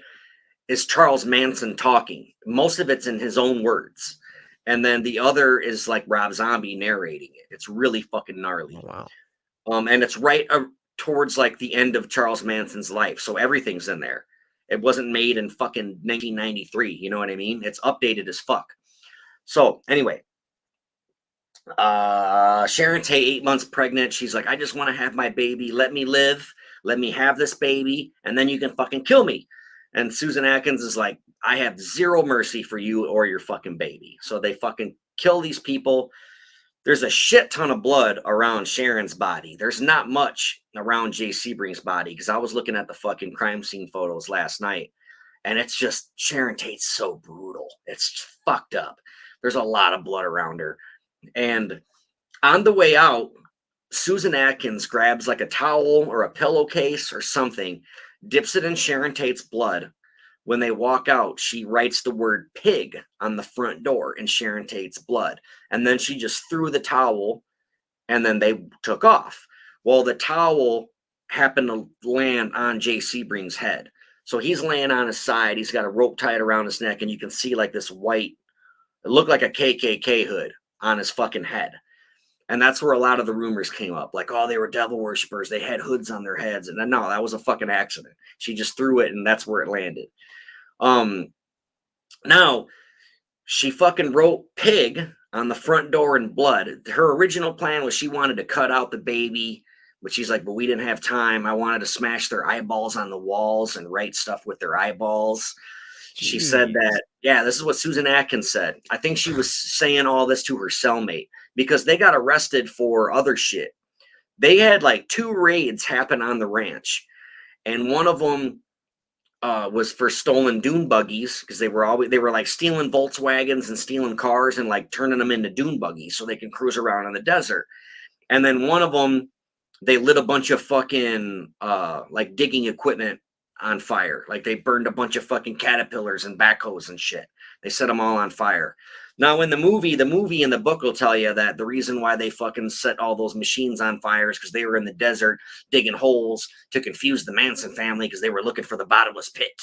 is Charles Manson talking. Most of it's in his own words. And then the other is like Rob Zombie narrating it. It's really fucking Oh, gnarly. wow. And it's right towards like the end of Charles Manson's life. So everything's in there. It wasn't made in fucking 1993. You know what I mean? It's updated as fuck. So anyway, Sharon Tate, 8 months pregnant. She's like, I just want to have my baby. Let me live. Let me have this baby. And then you can fucking kill me. And Susan Atkins is like, I have zero mercy for you or your fucking baby. So they fucking kill these people. There's a shit ton of blood around Sharon's body. There's not much around Jay Sebring's body because I was looking at the fucking crime scene photos last night. And it's just Sharon Tate's so brutal. It's fucked up. There's a lot of blood around her. And on the way out, Susan Atkins grabs like a towel or a pillowcase or something, dips it in Sharon Tate's blood. When they walk out, she writes the word pig on the front door in Sharon Tate's blood. And then she just threw the towel and then they took off. Well, the towel happened to land on Jay Sebring's head. So he's laying on his side. He's got a rope tied around his neck, and you can see like this white, it looked like a KKK hood on his fucking head. And that's where a lot of the rumors came up. Like, oh, they were devil worshippers. They had hoods on their heads. And then, no, that was a fucking accident. She just threw it and that's where it landed. Um, Now, she fucking wrote pig on the front door in blood. Her original plan was she wanted to cut out the baby, but she's like, but we didn't have time. I wanted to smash their eyeballs on the walls and write stuff with their eyeballs. She said Jeez. that, yeah, this is what Susan Atkins said. I think she was saying all this to her cellmate because they got arrested for other shit. They had like 2 raids happen on the ranch, and one of them was for stolen dune buggies because they were like stealing Volkswagens and stealing cars and like turning them into dune buggies so they can cruise around in the desert. And then one of them, they lit a bunch of fucking like digging equipment on fire. Like they burned a bunch of fucking caterpillars and backhoes and shit. They set them all on fire. Now in the movie and the book will tell you that the reason why they fucking set all those machines on fire is because they were in the desert digging holes to confuse the Manson family because they were looking for the bottomless pit.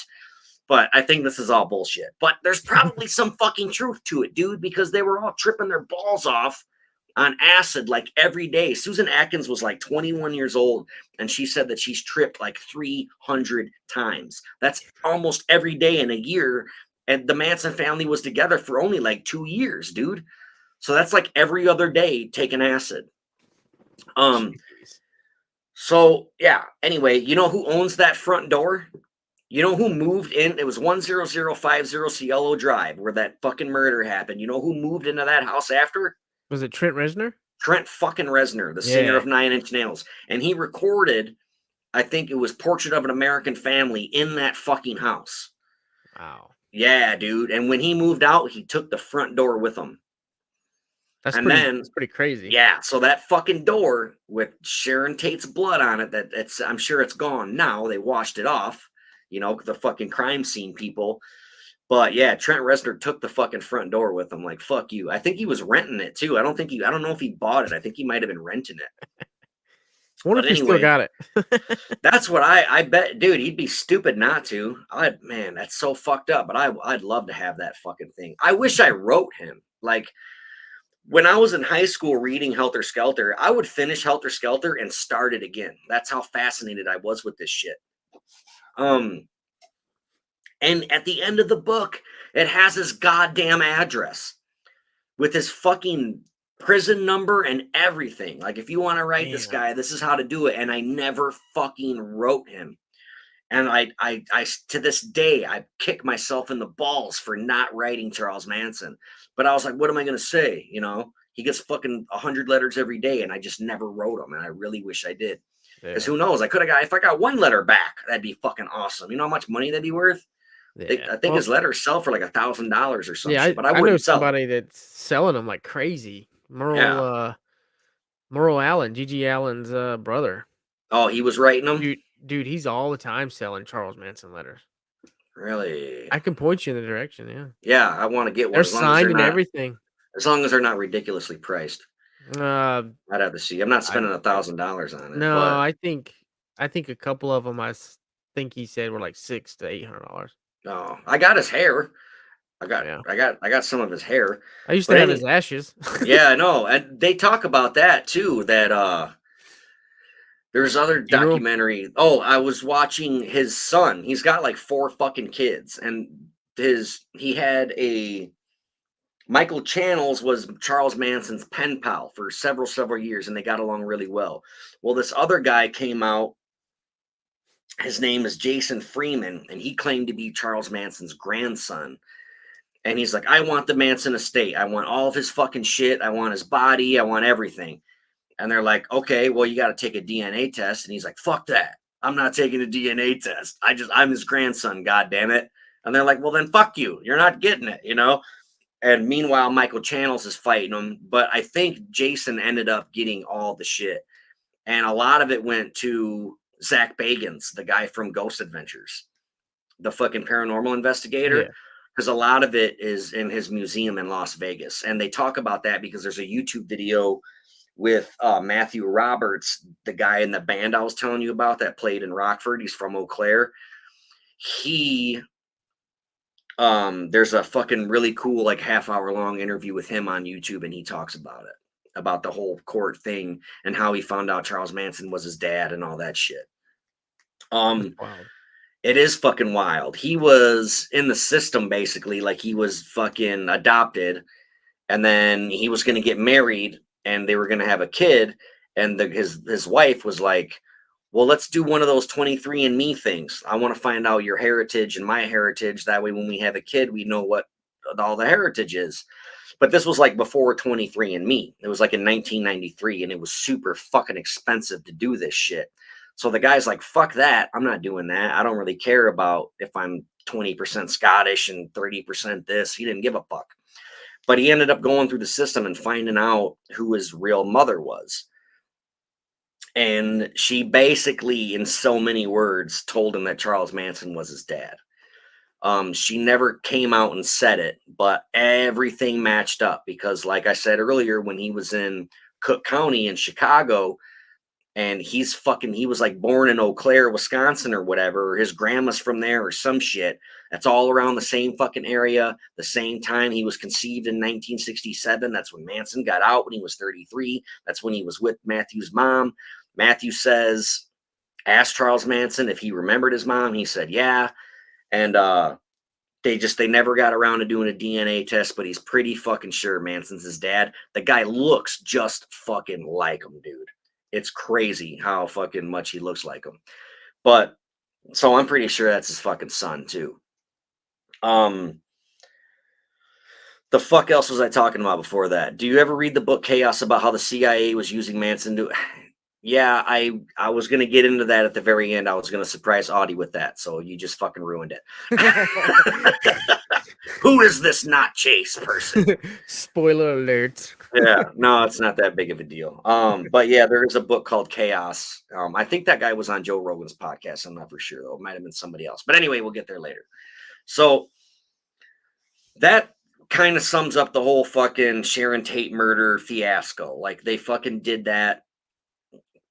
But I think this is all bullshit. But there's probably some fucking truth to it, dude, because they were all tripping their balls off on acid like every day. Susan Atkins was like 21 years old, and she said that she's tripped like 300 times. That's almost every day in a year. And the Manson family was together for only like 2 years, dude. So that's like every other day taking acid. Um, Jeez. so yeah, anyway, you know who owns that front door? You know who moved in? It was 10050 Cielo Drive where that fucking murder happened. You know who moved into that house after? Was it Trent Reznor? Trent fucking Reznor, the singer Yeah. of Nine Inch Nails. And he recorded, I think it was Portrait of an American Family in that fucking house. Wow. Yeah, dude. And when he moved out, he took the front door with him. And That's then, pretty crazy. yeah, so that fucking door with Sharon Tate's blood on it, that it's I'm sure it's gone now. They washed it off, the fucking crime scene people. But yeah, Trent Reznor took the fucking front door with him. Like, fuck you. I think he was renting it too. I don't know if he bought it. I think he might have been renting it. I wonder But if he still anyway, got it. that's what I bet, dude. He'd be stupid not to. Man, that's so fucked up. But I'd love to have that fucking thing. I wish I wrote him. Like when I was in high school reading Helter Skelter, I would finish Helter Skelter and start it again. That's how fascinated I was with this shit. And at the end of the book, it has his goddamn address with his fucking prison number and everything. Like, if you want to write this Damn. guy, this is how to do it. And I never fucking wrote him. And I to this day, I kick myself in the balls for not writing Charles Manson. But I was like, what am I going to say? He gets fucking 100 letters every day, and I just never wrote him. And I really wish I did. Because Yeah. who knows? I could have got if I got one letter back, that'd be fucking awesome. You know how much money that'd be worth? Yeah. I think Well, his letters sell for like $1,000 or some yeah, shit, but I I know wouldn't sell them. somebody that's selling them like crazy. Yeah. Merle Allen, Gigi Allen's brother. Oh, he was writing them? Dude, he's all the time selling Charles Manson letters. Really? I can point you in the direction, yeah. Yeah, I want to get They're one signed and everything. as long as they're not ridiculously priced. Uh, I'd have to see. I'm not I spending $1,000 on it, no, but I think a couple of them think he said were like $600 to $800. no, I got his hair. Yeah. I got some of his hair. I used to But have his ashes. yeah, I know. And they talk about that too, that there's other Funeral? documentary. Oh, I was watching his son. He's got like 4 fucking kids, and he had a Michael Channels was Charles Manson's pen pal for several years, and they got along really well. Well, this other guy came out. His name is Jason Freeman, and he claimed to be Charles Manson's grandson. And he's like, I want the Manson estate. I want all of his fucking shit. I want his body. I want everything. And they're like, okay, well, you got to take a DNA test. And he's like, fuck that. I'm not taking a DNA test. I'm his grandson. God damn it. And they're like, well, then fuck you. You're not getting it, you know? And meanwhile, Michael Channels is fighting him. But I think Jason ended up getting all the shit. And a lot of it went to Zach Bagans, the guy from Ghost Adventures, the fucking paranormal investigator, Yeah. because a lot of it is in his museum in Las Vegas. And they talk about that because there's a YouTube video with Matthew Roberts, the guy in the band I was telling you about that played in Rockford. He's from Eau Claire. He there's a fucking really cool like half-hour long interview with him on YouTube, and he talks about it, about the whole court thing and how he found out Charles Manson was his dad and all that shit. That's um wild. It is fucking wild. He was in the system basically, like he was fucking adopted, and then he was going to get married, and they were going to have a kid, and his wife was like, "Well, let's do one of those 23andMe things. I want to find out your heritage and my heritage. That way, when we have a kid, we know what all the heritage is." But this was like before 23andMe. It was like in 1993, and it was super fucking expensive to do this shit. So the guy's like, fuck that. I'm not doing that. I don't really care about if I'm 20% Scottish and 30% this. He didn't give a fuck. But he ended up going through the system and finding out who his real mother was. And she basically, in so many words, told him that Charles Manson was his dad. She never came out and said it, but everything matched up because, like I said earlier, when he was in Cook County in Chicago, and he was like born in Eau Claire, Wisconsin or whatever, or his grandma's from there or some shit. That's all around the same fucking area, the same time. He was conceived in 1967. That's when Manson got out when he was 33. That's when he was with Matthew's mom. Matthew asked Charles Manson if he remembered his mom. He said, yeah. And they never got around to doing a DNA test, but he's pretty fucking sure Manson's his dad. The guy looks just fucking like him, dude. It's crazy how fucking much he looks like him. But so I'm pretty sure that's his fucking son too. The fuck else was I talking about before that? Do you ever read the book Chaos about how the CIA was using Manson to Yeah, I was gonna get into that at the very end. I was gonna surprise Audie with that, so you just fucking ruined it. Who is this not Chase person? Spoiler alert. Yeah, no, it's not that big of a deal. But yeah, there is a book called Chaos. I think that guy was on Joe Rogan's podcast. I'm not for sure though. It might have been somebody else. But anyway, we'll get there later. So that kind of sums up the whole fucking Sharon Tate murder fiasco. Like they fucking did that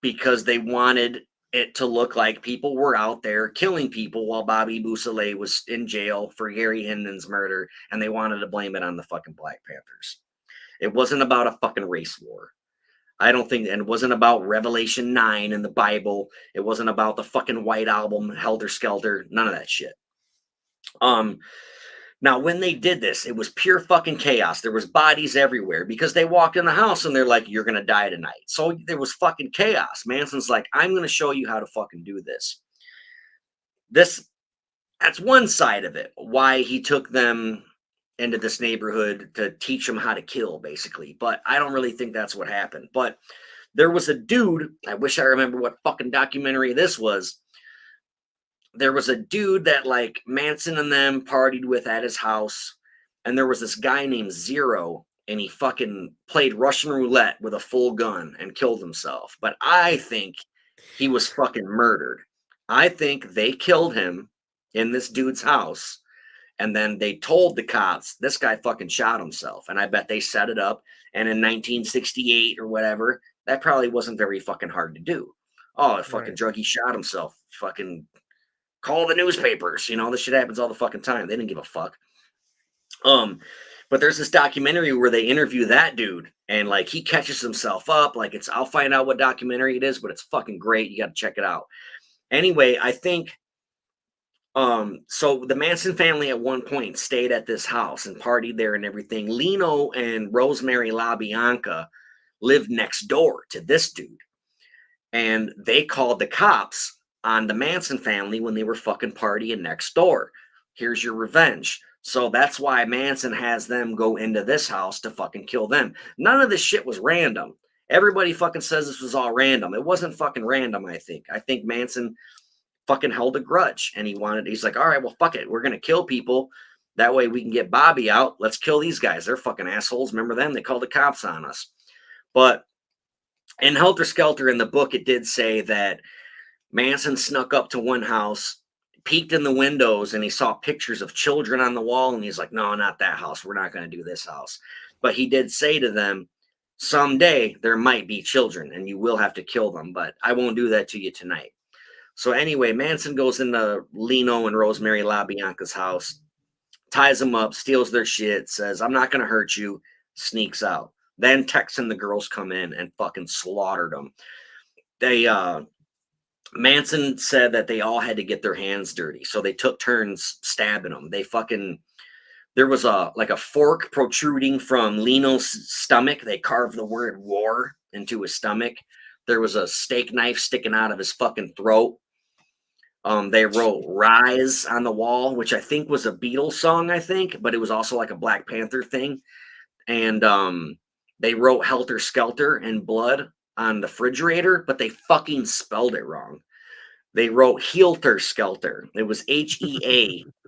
because they wanted it to look like people were out there killing people while Bobby Boussalet was in jail for Gary Hinden's murder, and they wanted to blame it on the fucking Black Panthers. It wasn't about a fucking race war. I don't think, and it wasn't about Revelation 9 in the Bible. It wasn't about the fucking White Album, Helter Skelter, none of that shit. Now, when they did this, it was pure fucking chaos. There was bodies everywhere because they walked in the house and they're like, you're going to die tonight. So there was fucking chaos. Manson's like, I'm going to show you how to fucking do this. That's one side of it, why he took them into this neighborhood to teach them how to kill, basically. But I don't really think that's what happened. But There was a dude, I wish I remember what fucking documentary this was. There was a dude that like Manson and them partied with at his house, and there was this guy named Zero, and he fucking played Russian roulette with a full gun and killed himself. But I think he was fucking murdered. I think they killed him in this dude's house, and then they told the cops this guy fucking shot himself. And I bet they set it up. And in 1968 or whatever, that probably wasn't very fucking hard to do. Oh, a fucking Right. druggie shot himself. Fucking call the newspapers. You know, this shit happens all the fucking time. They didn't give a fuck. Um, but there's this documentary where they interview that dude, and like he catches himself up. Like it's, I'll find out what documentary it is, but it's fucking great. You got to check it out. Anyway, I think so the Manson family at one point stayed at this house and partied there and everything. Lino and Rosemary LaBianca lived next door to this dude, and they called the cops on the Manson family when they were fucking partying next door. Here's your revenge. So that's why Manson has them go into this house to fucking kill them. None of this shit was random. Everybody fucking says this was all random. It wasn't fucking random, I think. I think Manson fucking held a grudge, and he's like, all right, well, fuck it. We're going to kill people. That way we can get Bobby out. Let's kill these guys. They're fucking assholes. Remember them? They called the cops on us. But in Helter Skelter in the book, it did say that Manson snuck up to one house, peeked in the windows, and he saw pictures of children on the wall. And he's like, no, not that house. We're not going to do this house. But he did say to them, someday there might be children and you will have to kill them, but I won't do that to you tonight. So anyway, Manson goes into Lino and Rosemary LaBianca's house, ties them up, steals their shit, says, I'm not going to hurt you, sneaks out. Then Tex and the girls come in and fucking slaughtered them. They, Manson said that they all had to get their hands dirty. So they took turns stabbing them. They fucking, there was a, like a fork protruding from Lino's stomach. They carved the word war into his stomach. There was a steak knife sticking out of his fucking throat. They wrote Rise on the wall, which I think was a Beatles song, I think, but it was also like a Black Panther thing. And they wrote Helter Skelter in blood on the refrigerator, but they fucking spelled it wrong. They wrote Heelter Skelter. It was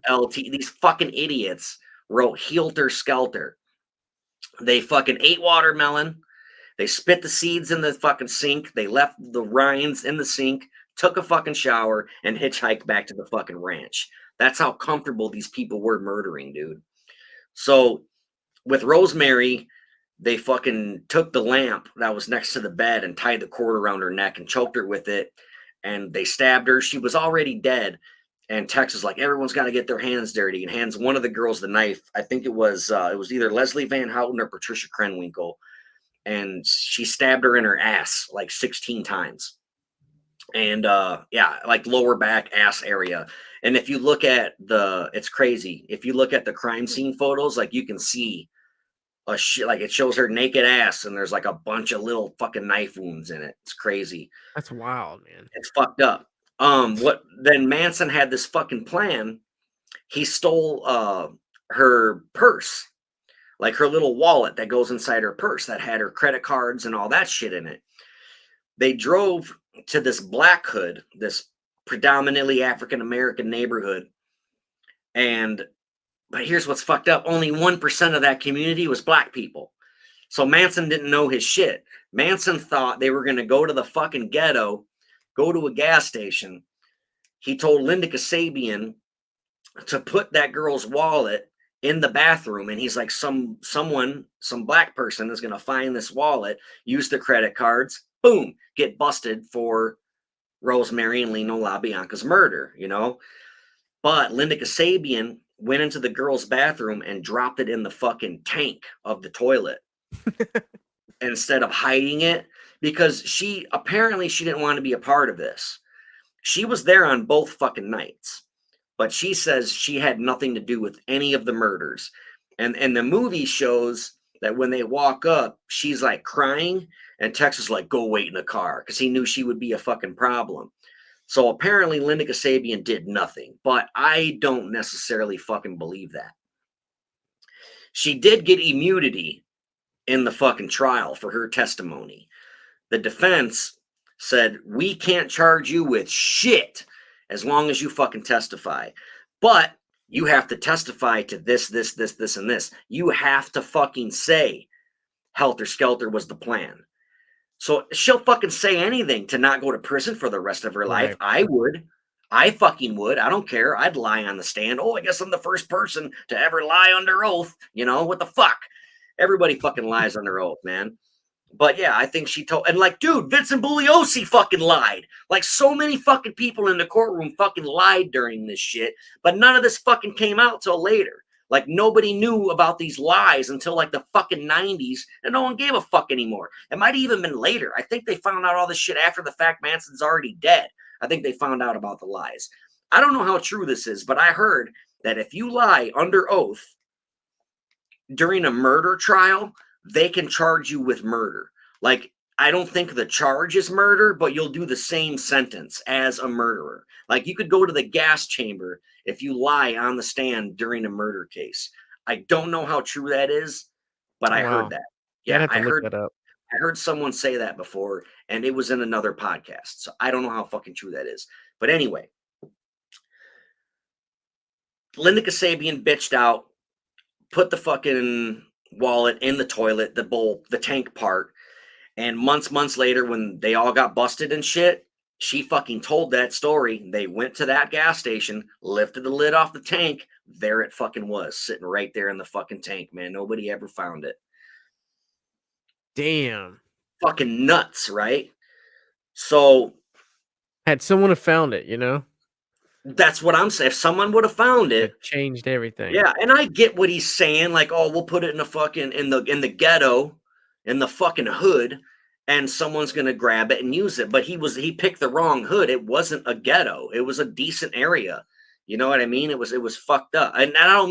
Healt. These fucking idiots wrote Heelter Skelter. They fucking ate watermelon. They spit the seeds in the fucking sink. They left the rinds in the sink, took a fucking shower, and hitchhiked back to the fucking ranch. That's how comfortable these people were murdering, dude. So with Rosemary, they fucking took the lamp that was next to the bed and tied the cord around her neck and choked her with it. And they stabbed her. She was already dead. And Tex is like, everyone's got to get their hands dirty, and hands one of the girls the knife. I think it was either Leslie Van Houten or Patricia Krenwinkel. And she stabbed her in her ass like 16 times. And yeah, like lower back, ass area. And if you look at it's crazy. If you look at the crime scene photos, like you can see a shit, like it shows her naked ass, and there's like a bunch of little fucking knife wounds in it. It's crazy. That's wild, man. It's fucked up. What then Manson had this fucking plan. He stole her purse, like her little wallet that goes inside her purse that had her credit cards and all that shit in it. They drove to this Black Hood, this predominantly African American neighborhood. But here's what's fucked up. Only 1% of that community was black people. So Manson didn't know his shit. Manson thought they were going to go to the fucking ghetto, go to a gas station. He told Linda Kasabian to put that girl's wallet in the bathroom, and he's like, some black person is going to find this wallet, use the credit cards, boom, get busted for Rosemary and Lino LaBianca's murder, you know? But Linda Kasabian went into the girl's bathroom and dropped it in the fucking tank of the toilet instead of hiding it, because she didn't want to be a part of this. She was there on both fucking nights, but she says she had nothing to do with any of the murders. And the movie shows that when they walk up, she's like crying, and Tex is like, go wait in the car, because he knew she would be a fucking problem. So apparently Linda Kasabian did nothing, but I don't necessarily fucking believe that. She did get immunity in the fucking trial for her testimony. The defense said, we can't charge you with shit as long as you fucking testify. But you have to testify to this, this, this, this, and this. You have to fucking say Helter Skelter was the plan. So she'll fucking say anything to not go to prison for the rest of her life. Right. I would. I fucking would. I don't care. I'd lie on the stand. Oh, I guess I'm the first person to ever lie under oath. You know, what the fuck? Everybody fucking lies under oath, man. But yeah, I think she told, and like, dude, Vincent Bugliosi fucking lied. Like, so many fucking people in the courtroom fucking lied during this shit, but none of this fucking came out till later. Like, nobody knew about these lies until like the fucking 90s, and no one gave a fuck anymore. It might have even been later. I think they found out all this shit after the fact. Manson's already dead. I think they found out about the lies. I don't know how true this is, but I heard that if you lie under oath during a murder trial, they can charge you with murder. Like, I don't think the charge is murder, but you'll do the same sentence as a murderer. Like, you could go to the gas chamber if you lie on the stand during a murder case. I don't know how true that is, but I heard Wow. that. Yeah, I'd Yeah, have to look that up. I heard someone say that before, and it was in another podcast. So I don't know how fucking true that is. But anyway, Linda Kasabian bitched out, put the fucking wallet in the toilet, the bowl, the tank part. And months later, when they all got busted and shit, she fucking told that story. They went to that gas station, lifted the lid off the tank. There it fucking was, sitting right there in the fucking tank, man. Nobody ever found it. Damn. Fucking nuts, right? So Had someone have found it, you know? that's what I'm saying. If someone would have found it, It changed everything. yeah, and I get what he's saying, like, oh, we'll put it in the fucking in the ghetto, in the fucking hood, and someone's gonna grab it and use it. But he picked the wrong hood. It wasn't a ghetto. It was a decent area. You know what I mean? It was fucked up. And I don't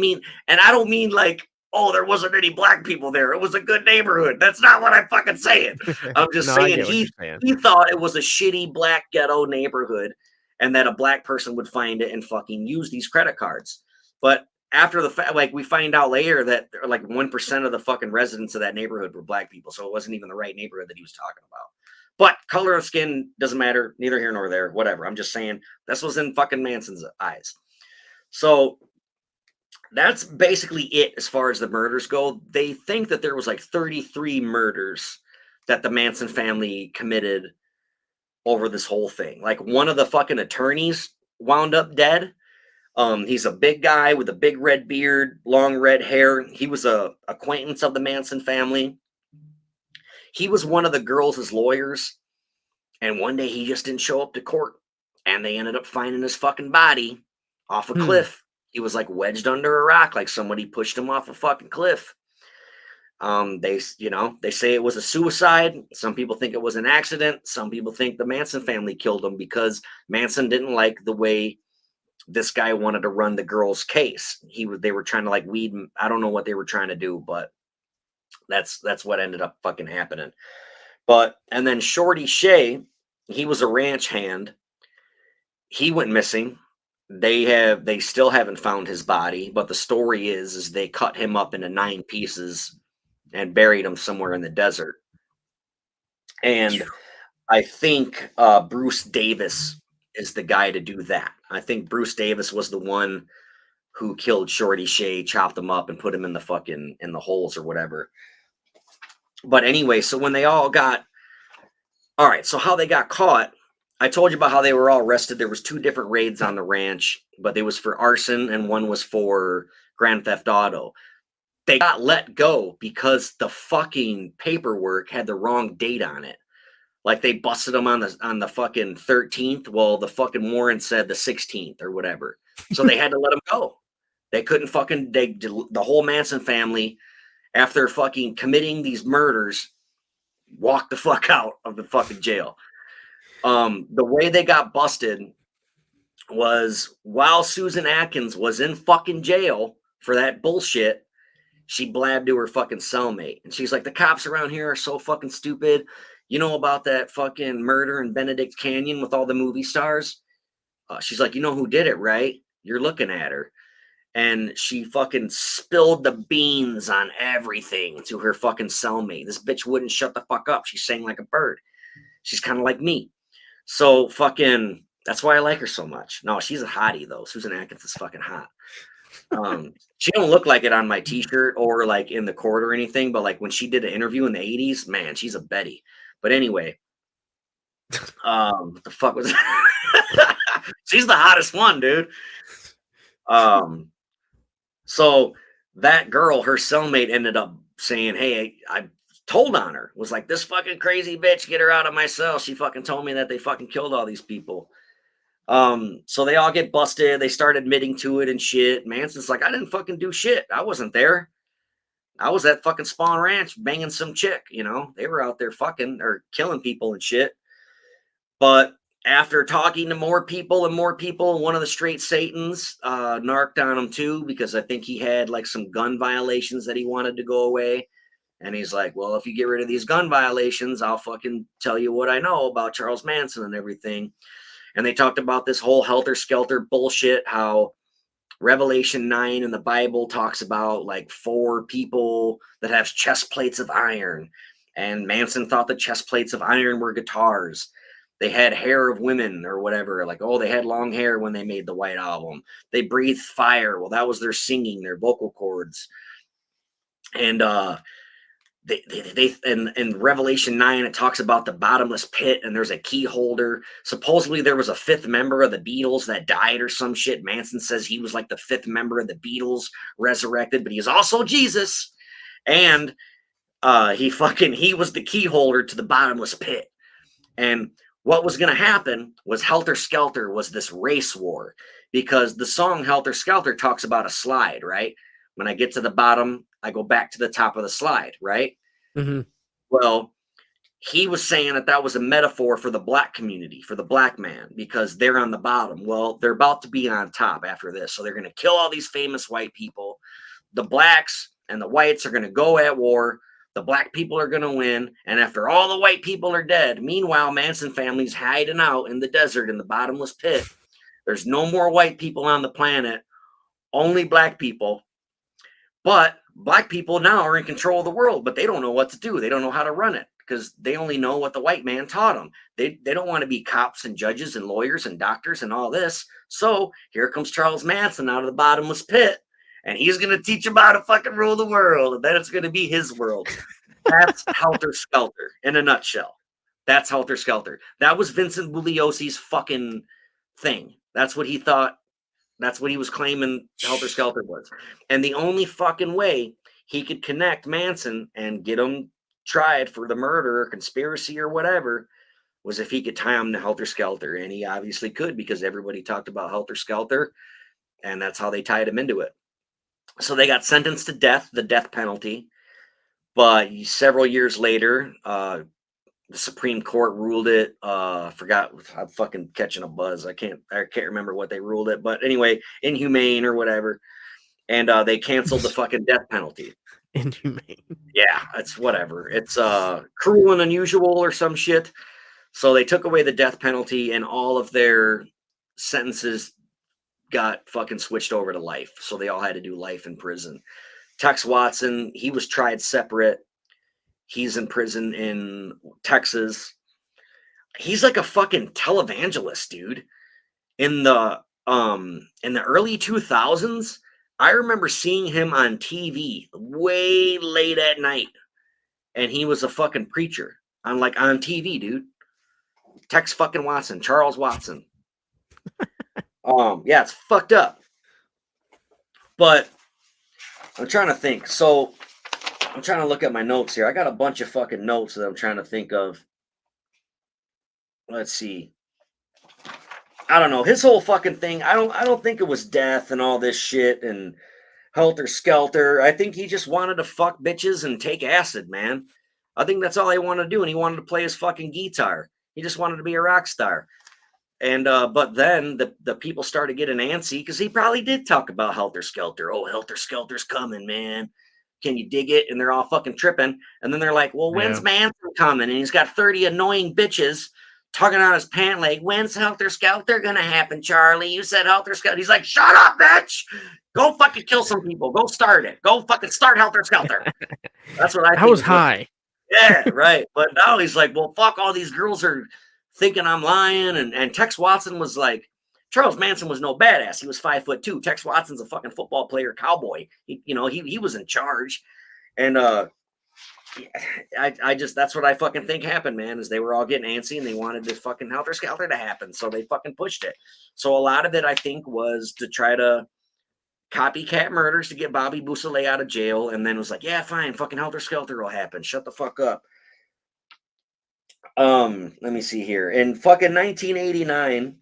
mean like, oh, there wasn't any black people there. It was a good neighborhood. That's not what I'm fucking saying. I'm just No, I saying get what you're saying. he thought it was a shitty black ghetto neighborhood and that a black person would find it and fucking use these credit cards. But after the fact, like, we find out later that like 1% of the fucking residents of that neighborhood were black people. So it wasn't even the right neighborhood that he was talking about. But color of skin doesn't matter, neither here nor there, whatever. I'm just saying this was in fucking Manson's eyes. So that's basically it as far as the murders go. They think that there was like 33 murders that the Manson family committed over this whole thing. Like, one of the fucking attorneys wound up dead. He's a big guy with a big red beard, long red hair. He was a acquaintance of the Manson family. He was one of the girls' lawyers, and one day he just didn't show up to court, and they ended up finding his fucking body off a Hmm. cliff. He was like wedged under a rock, like somebody pushed him off a fucking cliff. They say it was a suicide. Some people think it was an accident. Some people think the Manson family killed him because Manson didn't like the way this guy wanted to run the girl's case. They were trying to like weed. I don't know what they were trying to do, but that's what ended up fucking happening. And then Shorty Shea, he was a ranch hand. He went missing. They still haven't found his body, but the story is they cut him up into 9 pieces and buried him somewhere in the desert. And I think Bruce Davis is the guy to do that. I think Bruce Davis was the one who killed Shorty Shea, chopped him up, and put him in the holes or whatever. But anyway, so when they all got all right, so how they got caught, I told you about how they were all arrested. There was 2 different raids on the ranch, but they was for arson and one was for Grand Theft Auto. They got let go because the fucking paperwork had the wrong date on it. Like, they busted them on the fucking 13th. Well, the fucking warrant said the 16th or whatever. So they had to let them go. They couldn't fucking the whole Manson family, after fucking committing these murders, walked the fuck out of the fucking jail. The way they got busted was while Susan Atkins was in fucking jail for that bullshit, she blabbed to her fucking cellmate. And she's like, the cops around here are so fucking stupid. You know about that fucking murder in Benedict Canyon with all the movie stars? She's like, you know who did it, right? You're looking at her. And she fucking spilled the beans on everything to her fucking cellmate. This bitch wouldn't shut the fuck up. She sang like a bird. She's kind of like me. So fucking that's why I like her so much. No, she's a hottie though. Susan Atkins is fucking hot. She don't look like it on my t-shirt or like in the court or anything, but like when she did an interview in the 80s, man, she's a Betty. But anyway, what the fuck was she's the hottest one, dude. So that girl, her cellmate ended up saying, hey, I told on her, was like, this fucking crazy bitch, get her out of my cell. She fucking told me that they fucking killed all these people. So they all get busted. They start admitting to it and shit. Manson's like, I didn't fucking do shit. I wasn't there. I was at fucking Spawn Ranch banging some chick, you know. They were out there fucking or killing people and shit. But after talking to more people and more people, one of the straight Satans narked on him too, because I think he had like some gun violations that he wanted to go away. And he's like, well, if you get rid of these gun violations, I'll fucking tell you what I know about Charles Manson and everything. And they talked about this whole helter-skelter bullshit, how Revelation 9 in the Bible talks about like 4 people that have chest plates of iron. And Manson thought the chest plates of iron were guitars. They had hair of women or whatever. Like, oh, they had long hair when they made the White Album. They breathed fire. Well, that was their singing, their vocal cords. And they in Revelation 9, it talks about the bottomless pit, and there's a key holder. Supposedly there was a 5th member of the Beatles that died or some shit. Manson says he was like the 5th member of the Beatles resurrected, but he's also Jesus. And he was the key holder to the bottomless pit. And what was going to happen was Helter Skelter was this race war, because the song Helter Skelter talks about a slide, right? When I get to the bottom, I go back to the top of the slide, right? Mm-hmm. Well, he was saying that that was a metaphor for the black community, for the black man, because they're on the bottom. Well, they're about to be on top after this. So they're going to kill all these famous white people. The blacks and the whites are going to go at war. The black people are going to win. And after all the white people are dead, meanwhile, Manson family's hiding out in the desert in the bottomless pit. There's no more white people on the planet, only black people. But black people now are in control of the world, but they don't know what to do. They don't know how to run it because they only know what the white man taught them. They don't want to be cops and judges and lawyers and doctors and all this. So here comes Charles Manson out of the bottomless pit, and he's going to teach them how to fucking rule the world, and then it's going to be his world. That's Helter Skelter in a nutshell. That's Helter Skelter. That was Vincent Bugliosi's fucking thing. That's what he thought. That's what he was claiming Helter Skelter was. And the only fucking way he could connect Manson and get him tried for the murder or conspiracy or whatever was if he could tie him to Helter Skelter. And he obviously could, because everybody talked about Helter Skelter, and that's how they tied him into it. So they got sentenced to death, the death penalty. But several years later, the Supreme Court ruled it. Forgot. I'm fucking catching a buzz. I can't remember what they ruled it. But anyway, inhumane or whatever. And they canceled the fucking death penalty. Inhumane. Yeah, it's whatever. It's cruel and unusual or some shit. So they took away the death penalty, and all of their sentences got fucking switched over to life. So they all had to do life in prison. Tex Watson, he was tried separate. He's in prison in Texas. He's like a fucking televangelist, dude. In the early 2000s, I remember seeing him on TV way late at night, and he was a fucking preacher on TV, dude. Tex fucking Watson, Charles Watson. Yeah, it's fucked up. But I'm trying to think. So I'm trying to look at my notes here. I got a bunch of fucking notes that I'm trying to think of. Let's see. I don't know. His whole fucking thing, I don't think it was death and all this shit and Helter Skelter. I think he just wanted to fuck bitches and take acid, man. I think that's all he wanted to do, and he wanted to play his fucking guitar. He just wanted to be a rock star. And but then the people started getting antsy because he probably did talk about Helter Skelter. Oh, Helter Skelter's coming, man. Can you dig it? And they're all fucking tripping. And then they're like, well, when's Manson coming? And he's got 30 annoying bitches tugging on his pant leg. When's Helter Skelter gonna happen, Charlie? You said Helter Skelter. He's like, shut up, bitch. Go fucking kill some people. Go start it. Go fucking start Helter Skelter. That's what I think. I was high. Yeah, right. But now he's like, well, fuck, all these girls are thinking I'm lying. And Tex Watson was like, Charles Manson was no badass. He was 5'2". Tex Watson's a fucking football player, cowboy. He was in charge. And I just that's what I fucking think happened, man, is they were all getting antsy and they wanted this fucking Helter Skelter to happen. So they fucking pushed it. So a lot of it, I think, was to try to copycat murders to get Bobby Boussalet out of jail, and then it was like, yeah, fine, fucking Helter Skelter will happen. Shut the fuck up. Let me see here. In fucking 1989,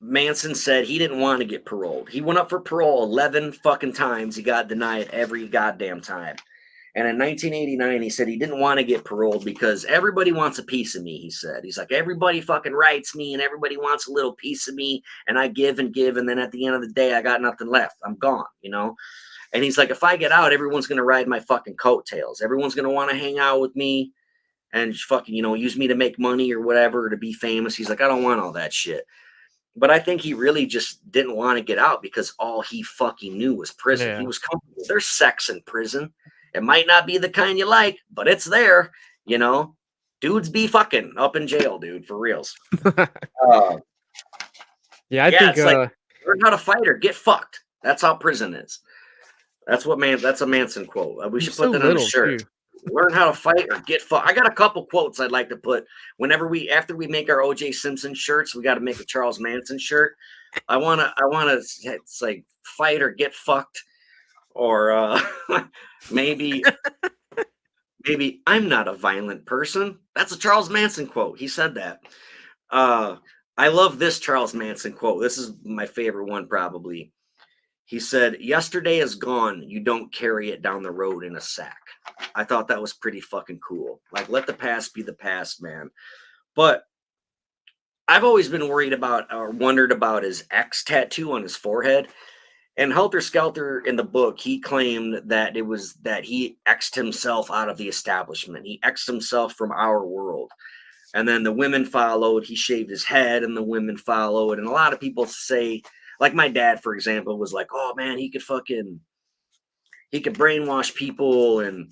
Manson said he didn't want to get paroled. He went up for parole 11 fucking times. He got denied every goddamn time. And in 1989, he said he didn't want to get paroled because everybody wants a piece of me, he said. He's like, everybody fucking writes me and everybody wants a little piece of me. And I give and give. And then at the end of the day, I got nothing left. I'm gone, you know? And he's like, if I get out, everyone's going to ride my fucking coattails. Everyone's going to want to hang out with me and fucking, use me to make money or whatever, or to be famous. He's like, I don't want all that shit. But I think he really just didn't want to get out because all he fucking knew was prison. He Yeah. was comfortable. There's sex in prison. It might not be the kind you like, but it's there, Dudes be fucking up in jail, dude, for reals. Yeah, I Yeah, think it's like learn how to fight or get fucked. That's how prison is. That's a Manson quote. We you're should put so that on a little shirt. too. Learn how to fight or get fucked. I got a couple quotes I'd like to put after we make our OJ Simpson shirts, we got to make a Charles Manson shirt. I wanna it's like fight or get fucked, or maybe I'm not a violent person. That's a Charles Manson quote. He said that. I love this Charles Manson quote. This is my favorite one, probably. He said, yesterday is gone. You don't carry it down the road in a sack. I thought that was pretty fucking cool. Like, let the past be the past, man. But I've always been worried about or wondered about his X tattoo on his forehead. And Helter Skelter in the book, he claimed that it was that he X'd himself out of the establishment. He X'd himself from our world. And then the women followed. He shaved his head and the women followed. And a lot of people say, like my dad, for example, was like, oh man, he could brainwash people, and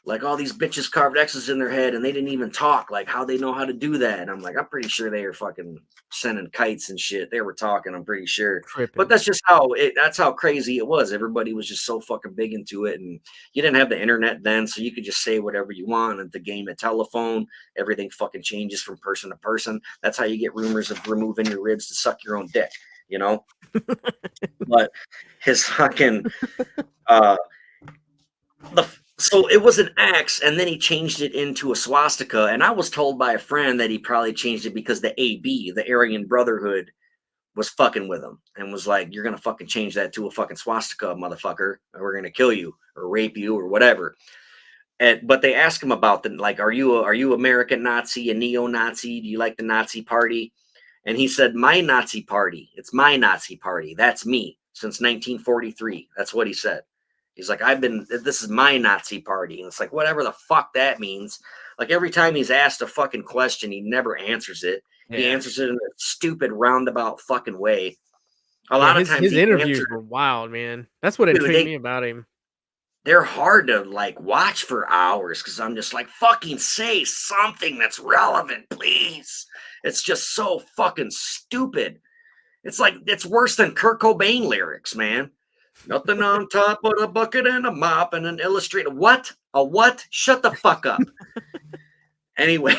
like all these bitches carved X's in their head and they didn't even talk. Like, how they know how to do that? And I'm like, I'm pretty sure they were fucking sending kites and shit. They were talking, I'm pretty sure. But Tripping. that's how crazy it was. Everybody was just so fucking big into it. And you didn't have the internet then, so you could just say whatever you want. And the game of telephone, everything fucking changes from person to person. That's how you get rumors of removing your ribs to suck your own dick, But his fucking so it was an axe, and then he changed it into a swastika. And I was told by a friend that he probably changed it because the AB, the Aryan Brotherhood, was fucking with him and was like, "You're gonna fucking change that to a fucking swastika, motherfucker, or we're gonna kill you or rape you or whatever." But they asked him about are you American Nazi, a neo-Nazi? Do you like the Nazi party? And he said, "My Nazi party. It's my Nazi party. That's me since 1943." That's what he said. He's like, this is my Nazi party. And it's like, whatever the fuck that means. Like, every time he's asked a fucking question, he never answers it. He Yeah. answers it in a stupid roundabout fucking way. A Yeah, lot of his times his he interviews answered, were wild, man. That's what dude, intrigued me about him. they're hard to like watch for hours because I'm just like, fucking say something that's relevant, please. It's just so fucking stupid. It's like, it's worse than Kurt Cobain lyrics, man. Nothing on top but a bucket and a mop and an illustrator. What? A what? Shut the fuck up. Anyway,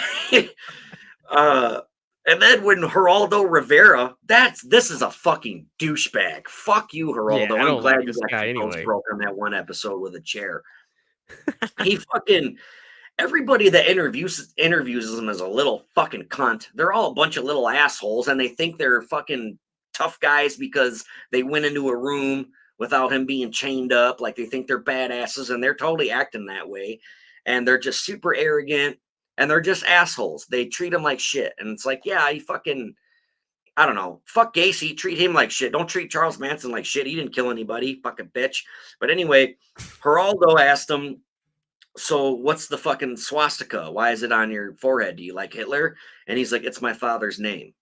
and then when Geraldo Rivera, this is a fucking douchebag. Fuck you, Yeah, Geraldo. I I'm don't glad like you this got guy your bones anyway. broke on that one episode with a chair. He fucking everybody that interviews him as a little fucking cunt. They're all a bunch of little assholes, and they think they're fucking tough guys because they went into a room without him being chained up. Like, they think they're badasses, and they're totally acting that way. And they're just super arrogant, and they're just assholes. They treat him like shit, and it's like, yeah, he fucking, I don't know. Fuck Gacy. Treat him like shit. Don't treat Charles Manson like shit. He didn't kill anybody. Fucking bitch. But anyway, Geraldo asked him, so what's the fucking swastika? Why is it on your forehead? Do you like Hitler? And he's like, it's my father's name.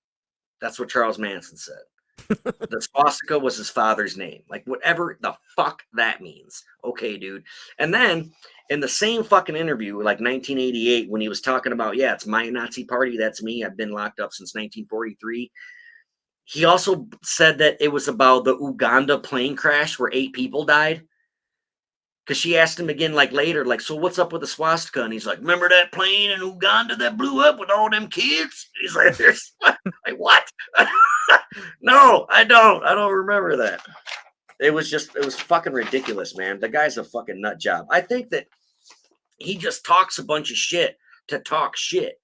That's what Charles Manson said. The swastika was his father's name. Like, whatever the fuck that means. Okay, dude. And then in the same fucking interview, like 1988, when he was talking about, yeah, it's my Nazi party, that's me. I've been locked up since 1943. He also said that it was about the Uganda plane crash where 8 people died. Because she asked him again, like later, like, so what's up with the swastika? And he's like, remember that plane in Uganda that blew up with all them kids? He's like, there's like, what? No, I don't. I don't remember that. It was fucking ridiculous, man. The guy's a fucking nut job. I think that he just talks a bunch of shit to talk shit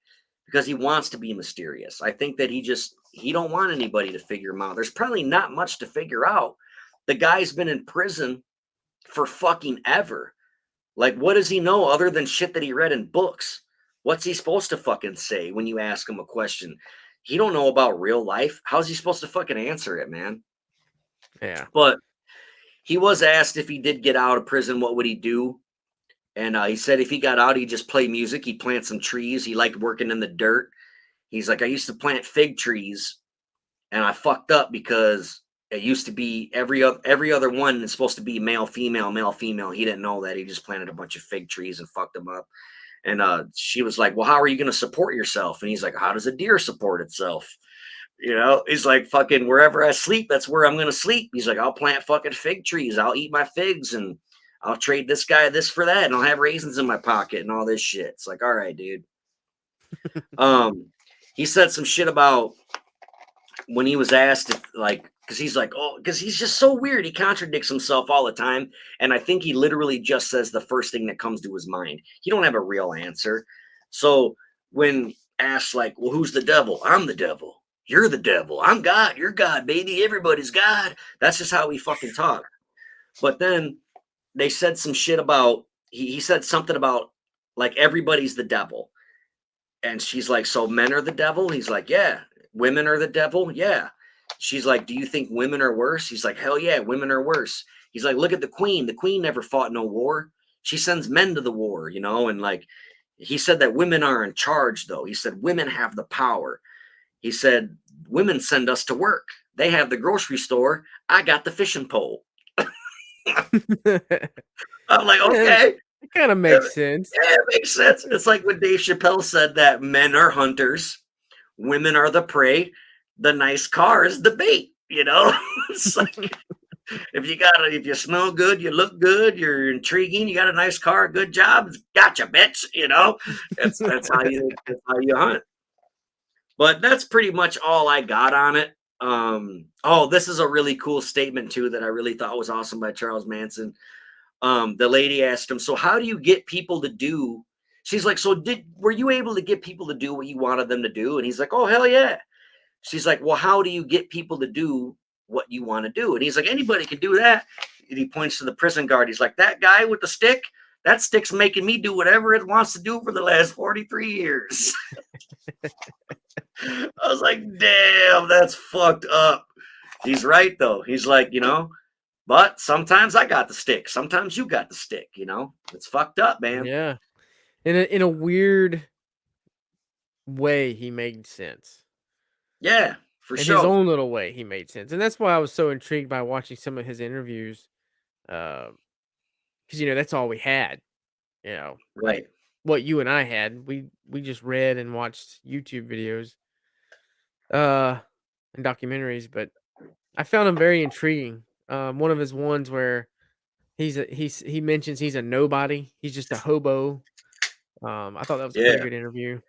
because he wants to be mysterious. I think that he don't want anybody to figure him out. There's probably not much to figure out. The guy's been in prison for fucking ever. Like, what does he know other than shit that he read in books? What's he supposed to fucking say when you ask him a question? He don't know about real life. How's he supposed to fucking answer it, man? Yeah. But he was asked if he did get out of prison, what would he do? And he said if he got out, he'd just play music. He'd plant some trees. He liked working in the dirt. He's like, I used to plant fig trees, and I fucked up because it used to be every other one is supposed to be male, female, male, female. He didn't know that. He just planted a bunch of fig trees and fucked them up. And she was like, well, how are you going to support yourself? And he's like, how does a deer support itself? You know, he's like, fucking wherever I sleep, that's where I'm going to sleep. He's like, I'll plant fucking fig trees. I'll eat my figs and I'll trade this guy this for that. And I'll have raisins in my pocket and all this shit. It's like, all right, dude. He said some shit about when he was asked if, like, because he's like, oh, because he's just so weird. He contradicts himself all the time. And I think he literally just says the first thing that comes to his mind. He don't have a real answer. So when asked, like, well, who's the devil? I'm the devil. You're the devil. I'm God. You're God, baby. Everybody's God. That's just how we fucking talk. But then they said some shit about, he said something about, like, everybody's the devil. And she's like, so men are the devil? He's like, yeah. Women are the devil? Yeah. She's like, do you think women are worse? He's like, hell yeah, women are worse. He's like, look at the queen. The queen never fought no war. She sends men to the war, you know? And like, he said that women are in charge, though. He said, women have the power. He said, women send us to work. They have the grocery store. I got the fishing pole. I'm like, okay. It kind of makes sense. Yeah, it makes sense. It's like when Dave Chappelle said that men are hunters, women are the prey, the nice car is the bait. You know, it's like if you smell good, you look good, you're intriguing, you got a nice car, good job, gotcha, bitch. You know, that's how you hunt. But that's pretty much all I got on it. Oh, this is a really cool statement too that I really thought was awesome by Charles Manson. The lady asked him, so how do you get people to do? She's like, so were you able to get people to do what you wanted them to do? And he's like, oh, hell yeah. She's like, well, how do you get people to do what you want to do? And he's like, anybody can do that. And he points to the prison guard. He's like, that guy with the stick, that stick's making me do whatever it wants to do for the last 43 years. I was like, damn, that's fucked up. He's right, though. He's like, you know, but sometimes I got the stick. Sometimes you got the stick, you know? It's fucked up, man. Yeah. In a weird way, he made sense. Yeah, for In his sure. own little way, he made sense. And that's why I was so intrigued by watching some of his interviews. Because, that's all we had. Right. What you and I had. We just read and watched YouTube videos and documentaries, but I found him very intriguing. One of his ones where he mentions he's a nobody. He's just a hobo. I thought that was a pretty Yeah. good interview.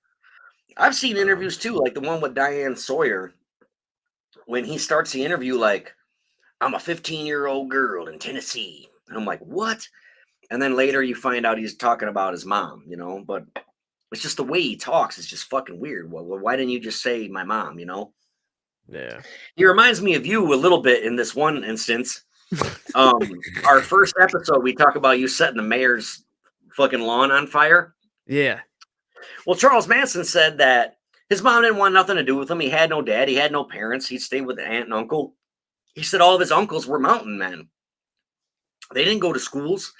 I've seen interviews too, like the one with Diane Sawyer, when he starts the interview like, I'm a 15-year-old girl in Tennessee. And I'm like, what? And then later you find out he's talking about his mom, you know, but it's just the way he talks is just fucking weird. Well, why didn't you just say my mom, you know? Yeah. He reminds me of you a little bit in this one instance. Our first episode, we talk about you setting the mayor's fucking lawn on fire. Yeah. Well, Charles Manson said that his mom didn't want nothing to do with him. He had no dad. He had no parents. He stayed with an aunt and uncle. He said all of his uncles were mountain men. They didn't go to schools.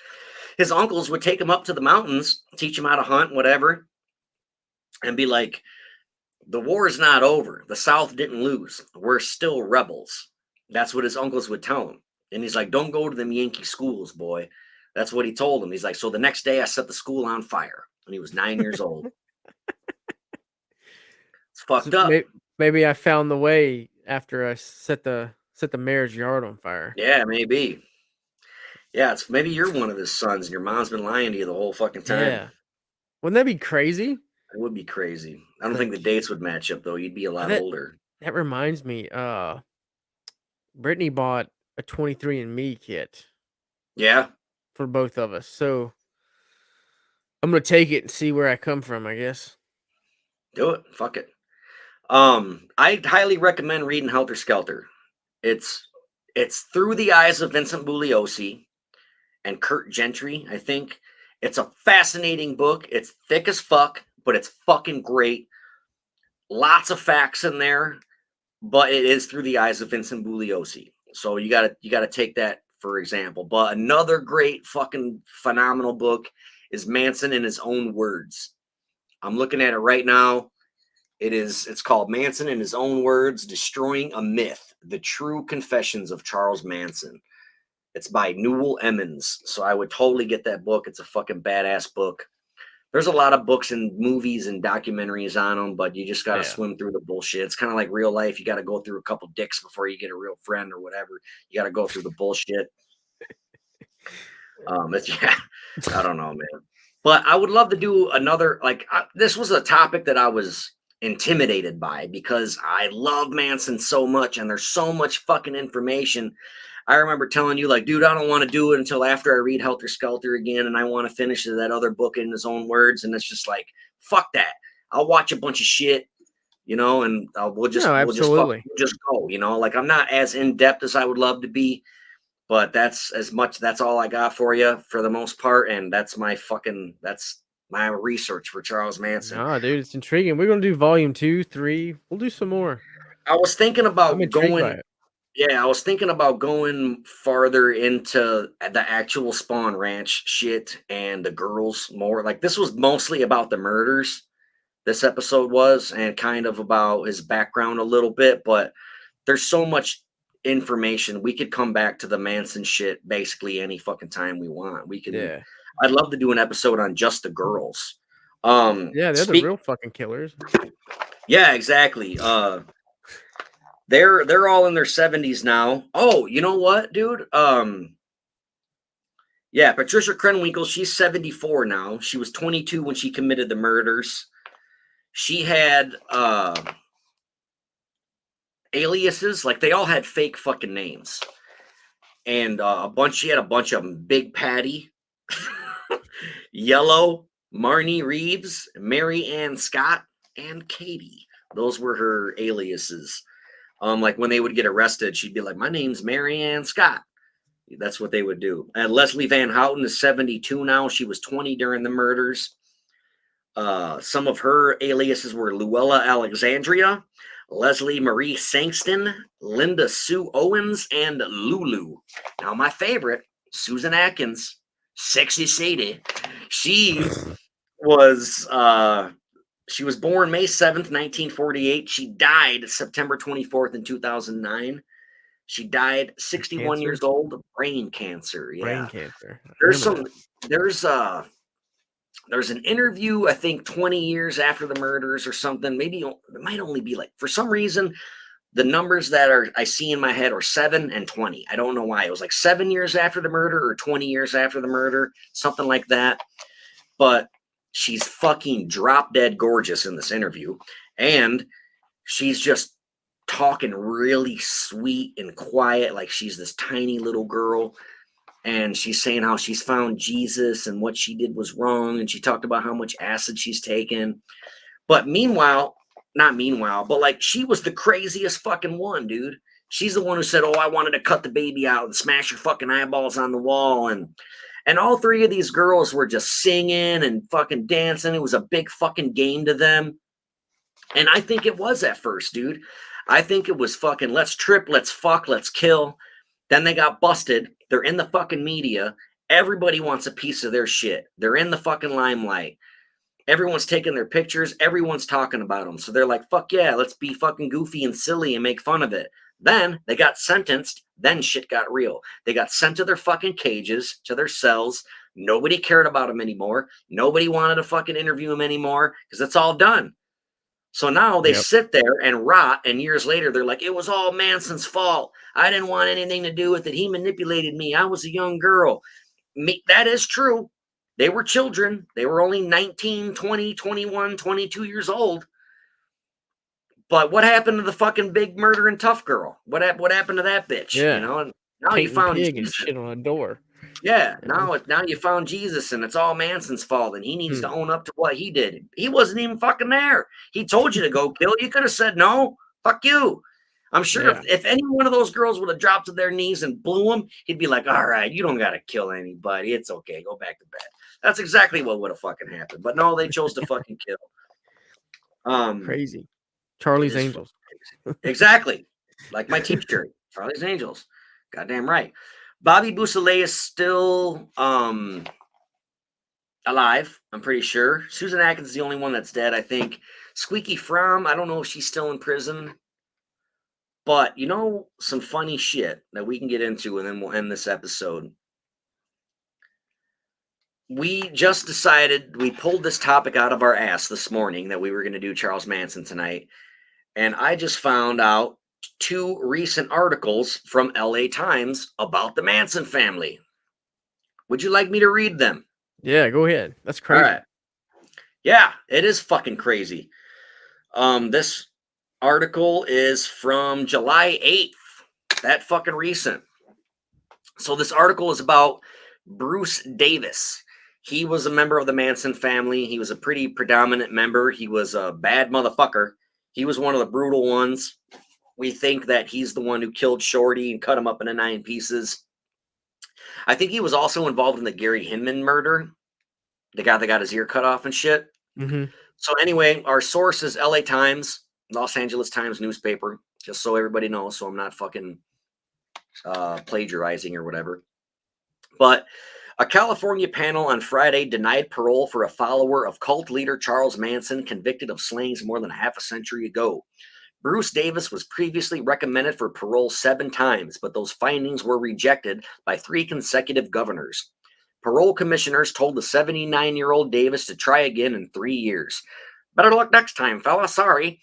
His uncles would take him up to the mountains, teach him how to hunt, whatever, and be like, The war is not over. The South didn't lose. We're still rebels. That's what his uncles would tell him. And he's like, don't go to them Yankee schools, boy. That's what he told him. He's like, so the next day I set the school on fire when he was 9 years old. It's So fucked up. maybe I found the way after I set the mayor's yard on fire. Yeah, maybe. Yeah, it's maybe you're one of his sons and your mom's been lying to you the whole fucking time. Yeah. Wouldn't that be crazy? It would be crazy. I don't think Like the dates would match up though. You'd be a lot that older. that reminds me, Brittany bought a 23andMe kit Yeah, for both of us. So I'm gonna take it and see where I come from, I guess. do it. Fuck it. I highly recommend reading Helter Skelter. It's it's through the eyes of Vincent Bugliosi and Kurt Gentry, I think. It's a fascinating book. It's thick as fuck, but it's fucking great. Lots of facts in there, but it is through the eyes of Vincent Bugliosi. So you gotta take that for example. But another great fucking phenomenal book is Manson in His Own Words. I'm looking at it right now. It's called Manson in His Own Words, Destroying a Myth, The True Confessions of Charles Manson. It's by Newell Emmons. So I would totally get that book. It's a fucking badass book. There's a lot of books and movies and documentaries on them, but you just got to Yeah. swim through the bullshit. It's kind of like real life. You got to go through a couple dicks before you get a real friend or whatever. You got to go through the bullshit. Yeah, I don't know, man. But I would love to do another, this was a topic that I was intimidated by because I love Manson so much and there's so much fucking information. I remember telling you, like, dude, I don't want to do it until after I read Helter Skelter again and I want to finish that other book in His Own Words. And it's just like, fuck that. I'll watch a bunch of shit, and No, absolutely. we'll just go, like I'm not as in depth as I would love to be. But that's all I got for you for the most part. And that's my research for Charles Manson. No, dude, it's intriguing. We're gonna do volume 2, 3. We'll do some more. I was thinking I'm about intrigued by going, it. yeah, I was thinking about going farther into the actual Spawn Ranch shit and the girls more. Like this was mostly about the murders. This episode was, and kind of about his background a little bit, but there's so much information. We could come back to the Manson shit basically any fucking time we want. Yeah. I'd love to do an episode on just the girls. Yeah, they're the Speak real fucking killers. Yeah, exactly. They're all in their 70s now. Oh, you know what, dude? Yeah, Patricia Krenwinkel, she's 74 now. She was 22 when she committed the murders. She had aliases, like they all had fake fucking names. And she had a bunch of them. Big Patty, Yellow, Marnie Reeves, Mary Ann Scott, and Katie. Those were her aliases. Like when they would get arrested, she'd be like, "My name's Mary Ann Scott." That's what they would do. And Leslie Van Houten is 72 now. She was 20 during the murders. Some of her aliases were Luella Alexandria, Leslie Marie Sangston, Linda Sue Owens, and Lulu. Now, my favorite, Susan Atkins, Sexy Sadie. She was born May 7th, 1948. She died September 24th in 2009. She died 61 Cancer? years old of brain cancer. Yeah. Brain cancer. There's an interview, I think 20 years after the murders or something. Maybe it might only be like, for some reason, the numbers that I see in my head are 7 and 20. I don't know why. It was like 7 years after the murder or 20 years after the murder, something like that. But she's fucking drop dead gorgeous in this interview. And she's just talking really sweet and quiet, like she's this tiny little girl. And she's saying how she's found Jesus and what she did was wrong. And she talked about how much acid she's taken. But not meanwhile, but like she was the craziest fucking one, dude. She's the one who said, "Oh, I wanted to cut the baby out and smash your fucking eyeballs on the wall." And all three of these girls were just singing and fucking dancing. It was a big fucking game to them. And I think it was at first, dude. I think it was fucking let's trip, let's fuck, let's kill. Then they got busted. They're in the fucking media. Everybody wants a piece of their shit. They're in the fucking limelight. Everyone's taking their pictures. Everyone's talking about them. So they're like, fuck yeah, let's be fucking goofy and silly and make fun of it. Then they got sentenced. Then shit got real. They got sent to their fucking cages, to their cells. Nobody cared about them anymore. Nobody wanted to fucking interview them anymore because it's all done. So now they Yep. sit there and rot. And years later, they're like, it was all Manson's fault. I didn't want anything to do with it. He manipulated me. I was a young girl. That is true. They were children. They were only 19, 20, 21, 22 years old. But what happened to the fucking big murdering tough girl? What happened to that bitch? Yeah. You know, and now you Painting found pig and Jesus. shit on a door. Yeah, You know? now you found Jesus and it's all Manson's fault and he needs Hmm. to own up to what he did. He wasn't even fucking there. He told you to go kill. You could have said no. Fuck you. I'm sure Yeah. if any one of those girls would have dropped to their knees and blew him, he'd be like, all right, you don't got to kill anybody. It's okay. Go back to bed. That's exactly what would have fucking happened. But no, they chose to fucking kill. Crazy. It Charlie's is fucking Angels. crazy. Exactly. Like my t-shirt, Charlie's Angels. Goddamn right. Bobby Beausoleil is still alive, I'm pretty sure. Susan Atkins is the only one that's dead, I think. Squeaky Fromm, I don't know if she's still in prison. But you know, some funny shit that we can get into and then we'll end this episode. We just decided, we pulled this topic out of our ass this morning that we were going to do Charles Manson tonight. And I just found out 2 recent articles from LA Times about the Manson family. Would you like me to read them? Yeah, go ahead. That's All crazy. right. Yeah, it is fucking crazy. This article is from July 8th. That fucking recent. So this article is about Bruce Davis. He was a member of the Manson family. He was a pretty predominant member. He was a bad motherfucker. He was one of the brutal ones. We think that he's the one who killed Shorty and cut him up into 9 pieces. I think he was also involved in the Gary Hinman murder. The guy that got his ear cut off and shit. Mm-hmm. So anyway, our source is LA Times, Los Angeles Times newspaper, just so everybody knows, so I'm not fucking plagiarizing or whatever. But a California panel on Friday denied parole for a follower of cult leader Charles Manson convicted of slayings more than half a century ago. Bruce Davis was previously recommended for parole 7 times, but those findings were rejected by 3 consecutive governors. Parole commissioners told the 79-year-old Davis to try again in 3 years. Better luck next time, fella. Sorry.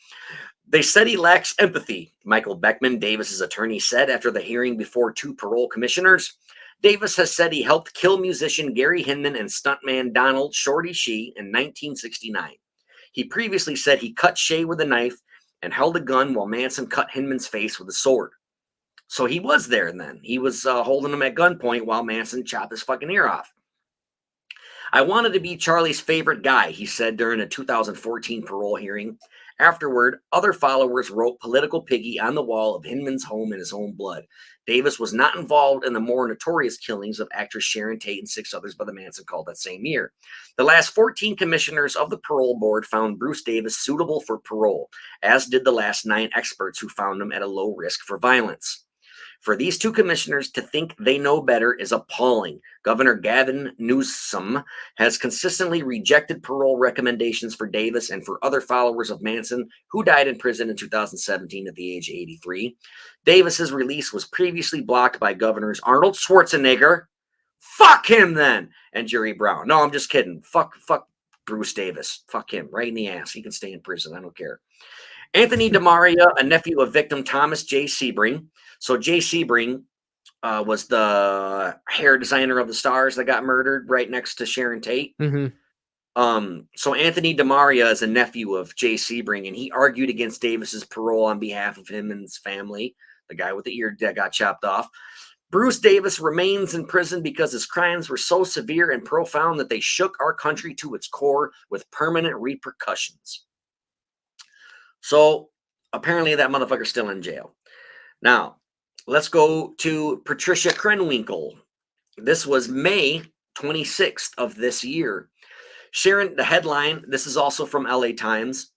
They said he lacks empathy, Michael Beckman, Davis's attorney, said after the hearing before 2 parole commissioners. Davis has said he helped kill musician Gary Hinman and stuntman Donald Shorty Shee in 1969. He previously said he cut Shea with a knife and held a gun while Manson cut Hinman's face with a sword. So he was there then. He was holding him at gunpoint while Manson chopped his fucking ear off. I wanted to be Charlie's favorite guy, he said during a 2014 parole hearing. Afterward, other followers wrote political piggy on the wall of Hinman's home in his own blood. Davis was not involved in the more notorious killings of actress Sharon Tate and 6 others by the Manson cult that same year. The last 14 commissioners of the parole board found Bruce Davis suitable for parole, as did the last 9 experts who found him at a low risk for violence. For these 2 commissioners to think they know better is appalling. Governor Gavin Newsom has consistently rejected parole recommendations for Davis and for other followers of Manson who died in prison in 2017 at the age of 83. Davis's release was previously blocked by governors Arnold Schwarzenegger, fuck him then, and Jerry Brown. No, I'm just kidding. Fuck Bruce Davis. Fuck him right in the ass. He can stay in prison. I don't care. Anthony DeMaria, a nephew of victim Thomas J. Sebring. So Jay Sebring was the hair designer of the Stars that got murdered right next to Sharon Tate. Mm-hmm. So Anthony DeMaria is a nephew of Jay Sebring, and he argued against Davis's parole on behalf of him and his family, the guy with the ear that got chopped off. Bruce Davis remains in prison because his crimes were so severe and profound that they shook our country to its core with permanent repercussions. So apparently that motherfucker's still in jail. Now, let's go to Patricia Krenwinkel. This was May 26th of this year. Sharon, the headline, this is also from LA Times.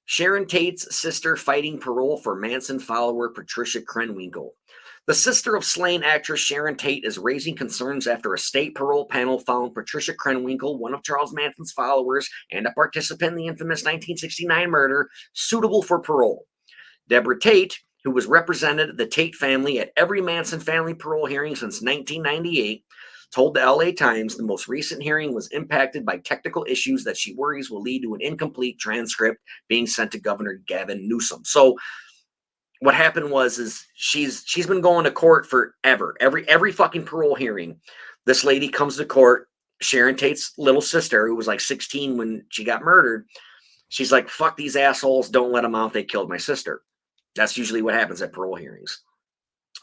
Sharon Tate's sister fighting parole for Manson follower Patricia Krenwinkel. The sister of slain actress Sharon Tate is raising concerns after a state parole panel found Patricia Krenwinkel, one of Charles Manson's followers and a participant in the infamous 1969 murder, suitable for parole. Deborah Tate, who has represented the Tate family at every Manson family parole hearing since 1998, told the LA Times the most recent hearing was impacted by technical issues that she worries will lead to an incomplete transcript being sent to Governor Gavin Newsom. So what happened is she's been going to court forever. Every fucking parole hearing, this lady comes to court. Sharon Tate's little sister, who was like 16 when she got murdered, she's like, "Fuck these assholes! Don't let them out. They killed my sister." That's usually what happens at parole hearings.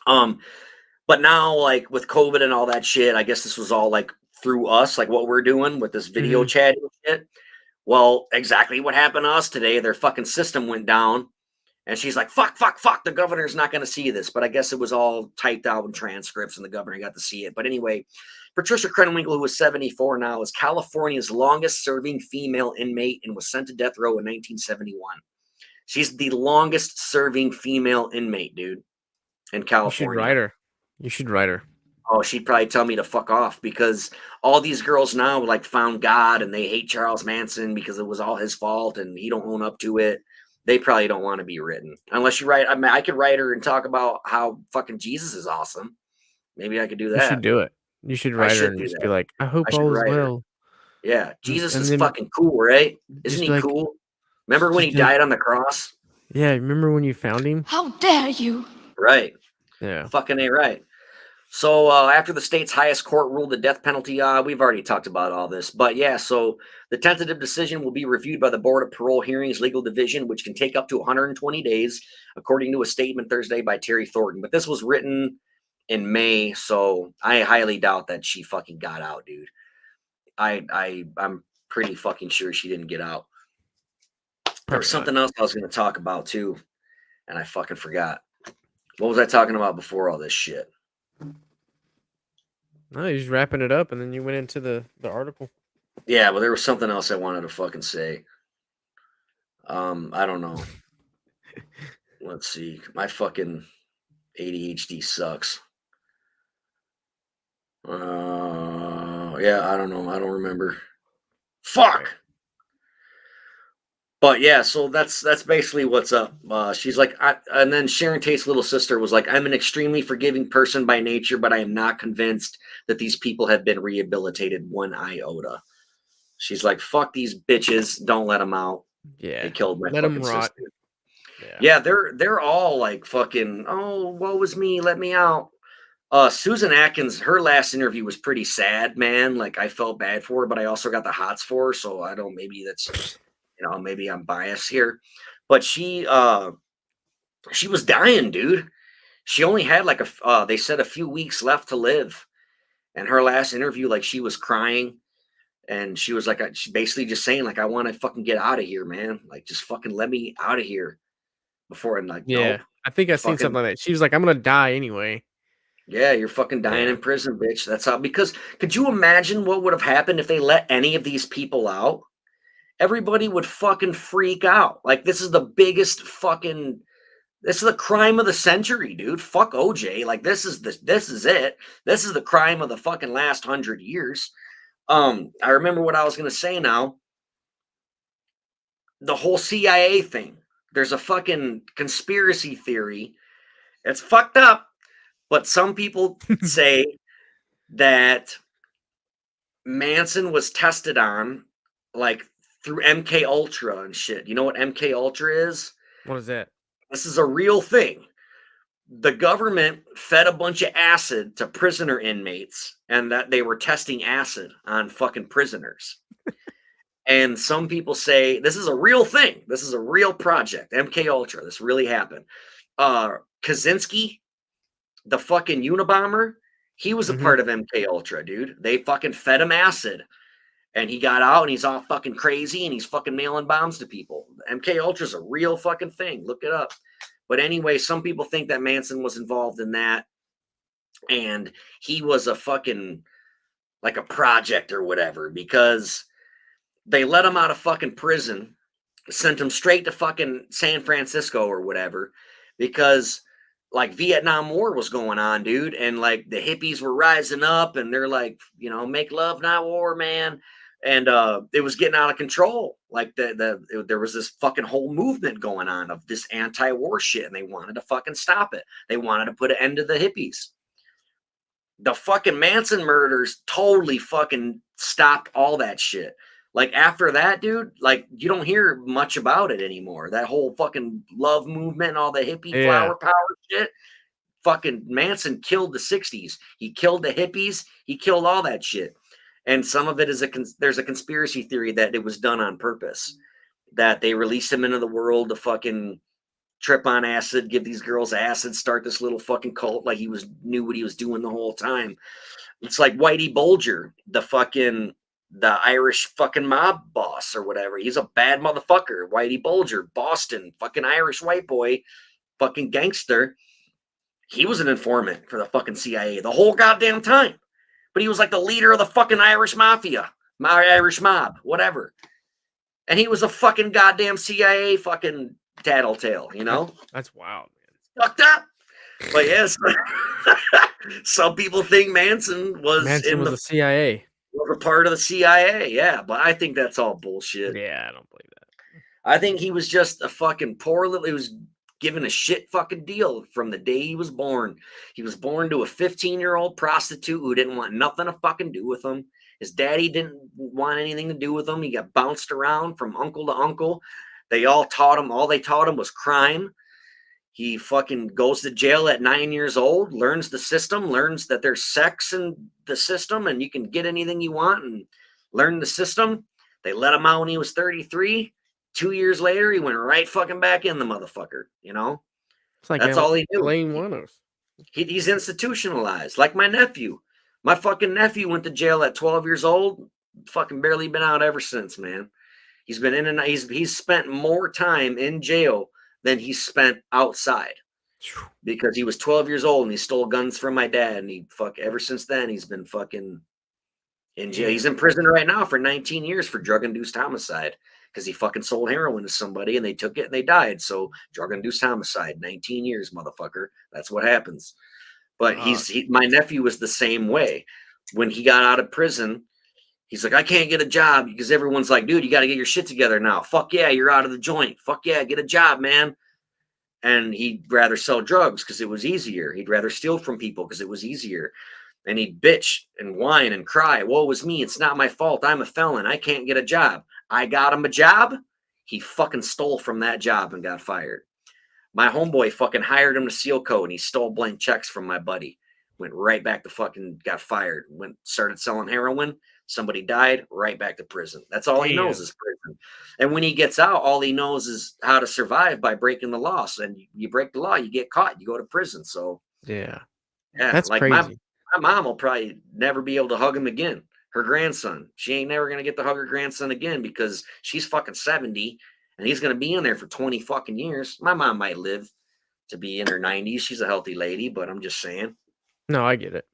But now, like with COVID and all that shit, I guess this was all like through us, like what we're doing with this video chat shit. Well, exactly what happened to us today. Their fucking system went down. And she's like, fuck, fuck, fuck, the governor's not going to see this. But I guess it was all typed out in transcripts and the governor got to see it. But anyway, Patricia Krenwinkel, who is 74 now, is California's longest serving female inmate and was sent to death row in 1971. She's the longest serving female inmate, dude, in California. You should write her. You should write her. Oh, she'd probably tell me to fuck off because all these girls now like found God and they hate Charles Manson because it was all his fault and he don't own up to it. They probably don't want to be written unless you write. I mean, I could write her and talk about how fucking Jesus is awesome. Maybe I could do that. You should do it. You should write her and just be like, I hope all is well. Yeah, Jesus is fucking cool, right? Isn't he cool? Remember when he died on the cross? Yeah, remember when you found him? How dare you? Right. Yeah. Fucking A right. So after the state's highest court ruled the death penalty, we've already talked about all this. But yeah, so the tentative decision will be reviewed by the Board of Parole Hearings Legal Division, which can take up to 120 days, according to a statement Thursday by Terry Thornton. But this was written in May, so I highly doubt that she fucking got out, dude. I'm pretty fucking sure she didn't get out. There was something else I was going to talk about too, and I fucking forgot. What was I talking about before all this shit? No, you're just wrapping it up, and then you went into the article. Yeah, well, there was something else I wanted to fucking say. I don't know. Let's see. My fucking ADHD sucks. Yeah, I don't know. I don't remember. Fuck. But yeah, so that's basically what's up. She's like, and then Sharon Tate's little sister was like, I'm an extremely forgiving person by nature, but I am not convinced that these people have been rehabilitated one iota. She's like, fuck these bitches, don't let them out. Yeah, they killed my let fucking them rot. sister. Yeah, they're all like fucking, oh, woe was me, let me out. Susan Atkins, her last interview was pretty sad, man. Like I felt bad for her, but I also got the hots for her, so I don't. Maybe that's. Maybe I'm biased here, but she was dying, dude. She only had like they said a few weeks left to live. And her last interview, like she was crying and she was like, she basically just saying like, I want to fucking get out of here, man. Like just fucking let me out of here before. And like, yeah, nope, I think I've seen something like that. She was like, I'm going to die anyway. Yeah, you're fucking dying in prison, bitch. That's how, because could you imagine what would have happened if they let any of these people out? Everybody would fucking freak out. Like, this is the biggest fucking, this is the crime of the century, dude. Fuck OJ. Like, this is it. This is the crime of the fucking last 100 years. I remember what I was going to say now. The whole CIA thing. There's a fucking conspiracy theory. It's fucked up, but some people say that Manson was tested on, like, through MK Ultra and shit. You know what MK Ultra is? What is that? This is a real thing. The government fed a bunch of acid to prisoner inmates and that they were testing acid on fucking prisoners. And some people say this is a real thing. This is a real project. MK Ultra. This really happened. Kaczynski, the fucking Unabomber, he was a part of MK Ultra, dude. They fucking fed him acid. And he got out and he's all fucking crazy and he's fucking mailing bombs to people. MK Ultra's a real fucking thing. Look it up. But anyway, some people think that Manson was involved in that. And he was a fucking, like a project or whatever, because they let him out of fucking prison, sent him straight to fucking San Francisco or whatever, because like Vietnam War was going on, dude, and like the hippies were rising up, and they're like, make love, not war, man. And it was getting out of control. Like there was this fucking whole movement going on of this anti-war shit, and they wanted to fucking stop it. They wanted to put an end to the hippies. The fucking Manson murders totally fucking stopped all that shit. Like after that, dude, like you don't hear much about it anymore. That whole fucking love movement and all the hippie Yeah. flower power shit. Fucking Manson killed the 60s. He killed the hippies. He killed all that shit. And some of it is there's a conspiracy theory that it was done on purpose. That they released him into the world to fucking trip on acid, give these girls acid, start this little fucking cult like knew what he was doing the whole time. It's like Whitey Bulger, the Irish fucking mob boss or whatever. He's a bad motherfucker. Whitey Bulger, Boston, fucking Irish white boy, fucking gangster. He was an informant for the fucking CIA the whole goddamn time. But he was like the leader of the fucking Irish mafia, my Irish mob, whatever. And he was a fucking goddamn CIA fucking tattletale, That's wild, man. Fucked up. But yes, some people think Manson was the CIA. Was a part of the CIA, yeah. But I think that's all bullshit. Yeah, I don't believe that. I think he was just a fucking poor little. He was given a shit fucking deal from the day he was born. He was born to a 15-year-old prostitute who didn't want nothing to fucking do with him. His daddy didn't want anything to do with him. He got bounced around from uncle to uncle. All they taught him was crime. He fucking goes to jail at 9 years old, learns the system, learns that there's sex in the system and you can get anything you want and learn the system. They let him out when he was 33. 2 years later, he went right fucking back in the motherfucker, It's like That's all he knew. Elaine Wanos. He's institutionalized, like my nephew. My fucking nephew went to jail at 12 years old, fucking barely been out ever since, man. He's been in and he's spent more time in jail than he spent outside because he was 12 years old and he stole guns from my dad. And ever since then, he's been fucking in jail. Yeah. He's in prison right now for 19 years for drug-induced homicide because he fucking sold heroin to somebody and they took it and they died. So drug-induced homicide, 19 years, motherfucker. That's what happens. But my nephew was the same way. When he got out of prison, he's like, I can't get a job because everyone's like, dude, you got to get your shit together now. Fuck yeah, you're out of the joint. Fuck yeah, get a job, man. And he'd rather sell drugs because it was easier. He'd rather steal from people because it was easier. And he'd bitch and whine and cry. Woe was me. It's not my fault. I'm a felon. I can't get a job. I got him a job. He fucking stole from that job and got fired. My homeboy fucking hired him to seal code and he stole blank checks from my buddy. Went right back to fucking got fired. Started selling heroin. Somebody died, right back to prison. That's all he knows is prison. And when he gets out, all he knows is how to survive by breaking the law. And you break the law, you get caught, you go to prison. So yeah, that's like crazy. My mom will probably never be able to hug him again. Her grandson, she ain't never gonna get to hug her grandson again because she's fucking 70 and he's gonna be in there for 20 fucking years. My mom might live to be in her 90s. She's a healthy lady, but I'm just saying. No, I get it.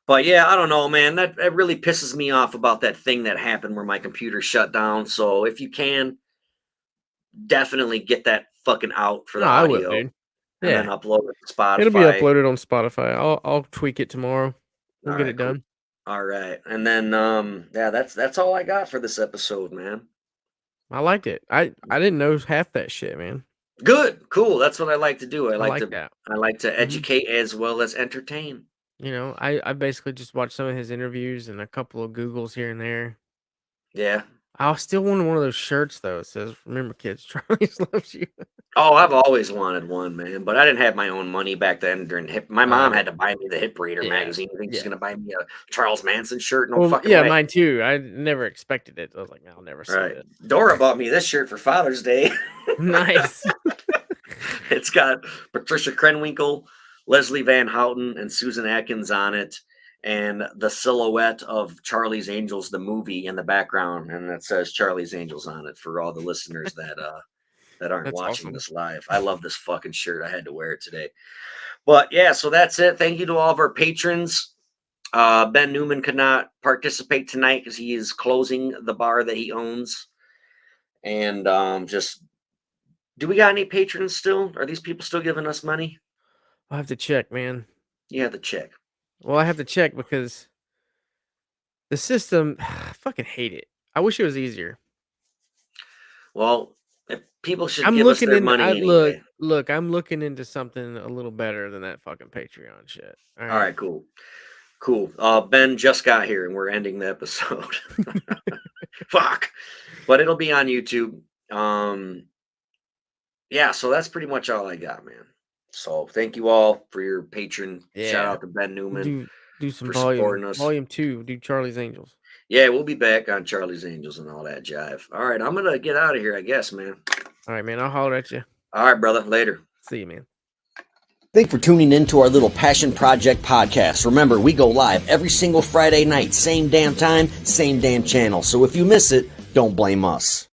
But yeah, I don't know, man. That really pisses me off about that thing that happened where my computer shut down. So if you can, definitely get that fucking out for the audio. I will, dude. And then upload it to Spotify. It'll be uploaded on Spotify. I'll tweak it tomorrow. We'll get it done. Cool. All right. And then yeah, that's all I got for this episode, man. I liked it. I didn't know half that shit, man. Good. Cool. That's what I like to do. I like to educate as well as entertain. I basically just watched some of his interviews and a couple of Googles here and there. Yeah. I still wanted one of those shirts though. It says, "Remember, kids, Charlie loves you." Oh, I've always wanted one, man. But I didn't have my own money back then. My mom had to buy me the Hip Reader magazine. You think she's gonna buy me a Charles Manson shirt? No fucking way. Mine too. I never expected it. I was like, I'll never see it. Dora bought me this shirt for Father's Day. Nice. It's got Patricia Krenwinkel, Leslie Van Houten, and Susan Atkins on it. And the silhouette of Charlie's Angels, the movie, in the background, and it says Charlie's Angels on it for all the listeners that aren't watching this live. I love this fucking shirt. I had to wear it today. But yeah, so that's it. Thank you to all of our patrons. Ben Newman could not participate tonight because he is closing the bar that he owns. And do we got any patrons still? Are these people still giving us money? I'll have to check, man. You have to check. Well, I have to check because the system, I fucking hate it. I wish it was easier. Well, if people should I'm give us looking their into money anyway. look, I'm looking into something a little better than that fucking Patreon shit. All All right. right, cool. Cool. Ben just got here and we're ending the episode. Fuck. But it'll be on YouTube. Yeah, so that's pretty much all I got, man. So thank you all for your patron. Shout Yeah. out to Ben Newman Do some for volume. supporting us. Volume 2, do Charlie's Angels. Yeah, we'll be back on Charlie's Angels and all that jive. All right, I'm gonna get out of here, I guess, man. All right, man. I'll holler at you. All right, brother. Later. See you, man. Thanks for tuning in to our little Passion Project podcast. Remember, we go live every single Friday night, same damn time, same damn channel. So if you miss it, don't blame us.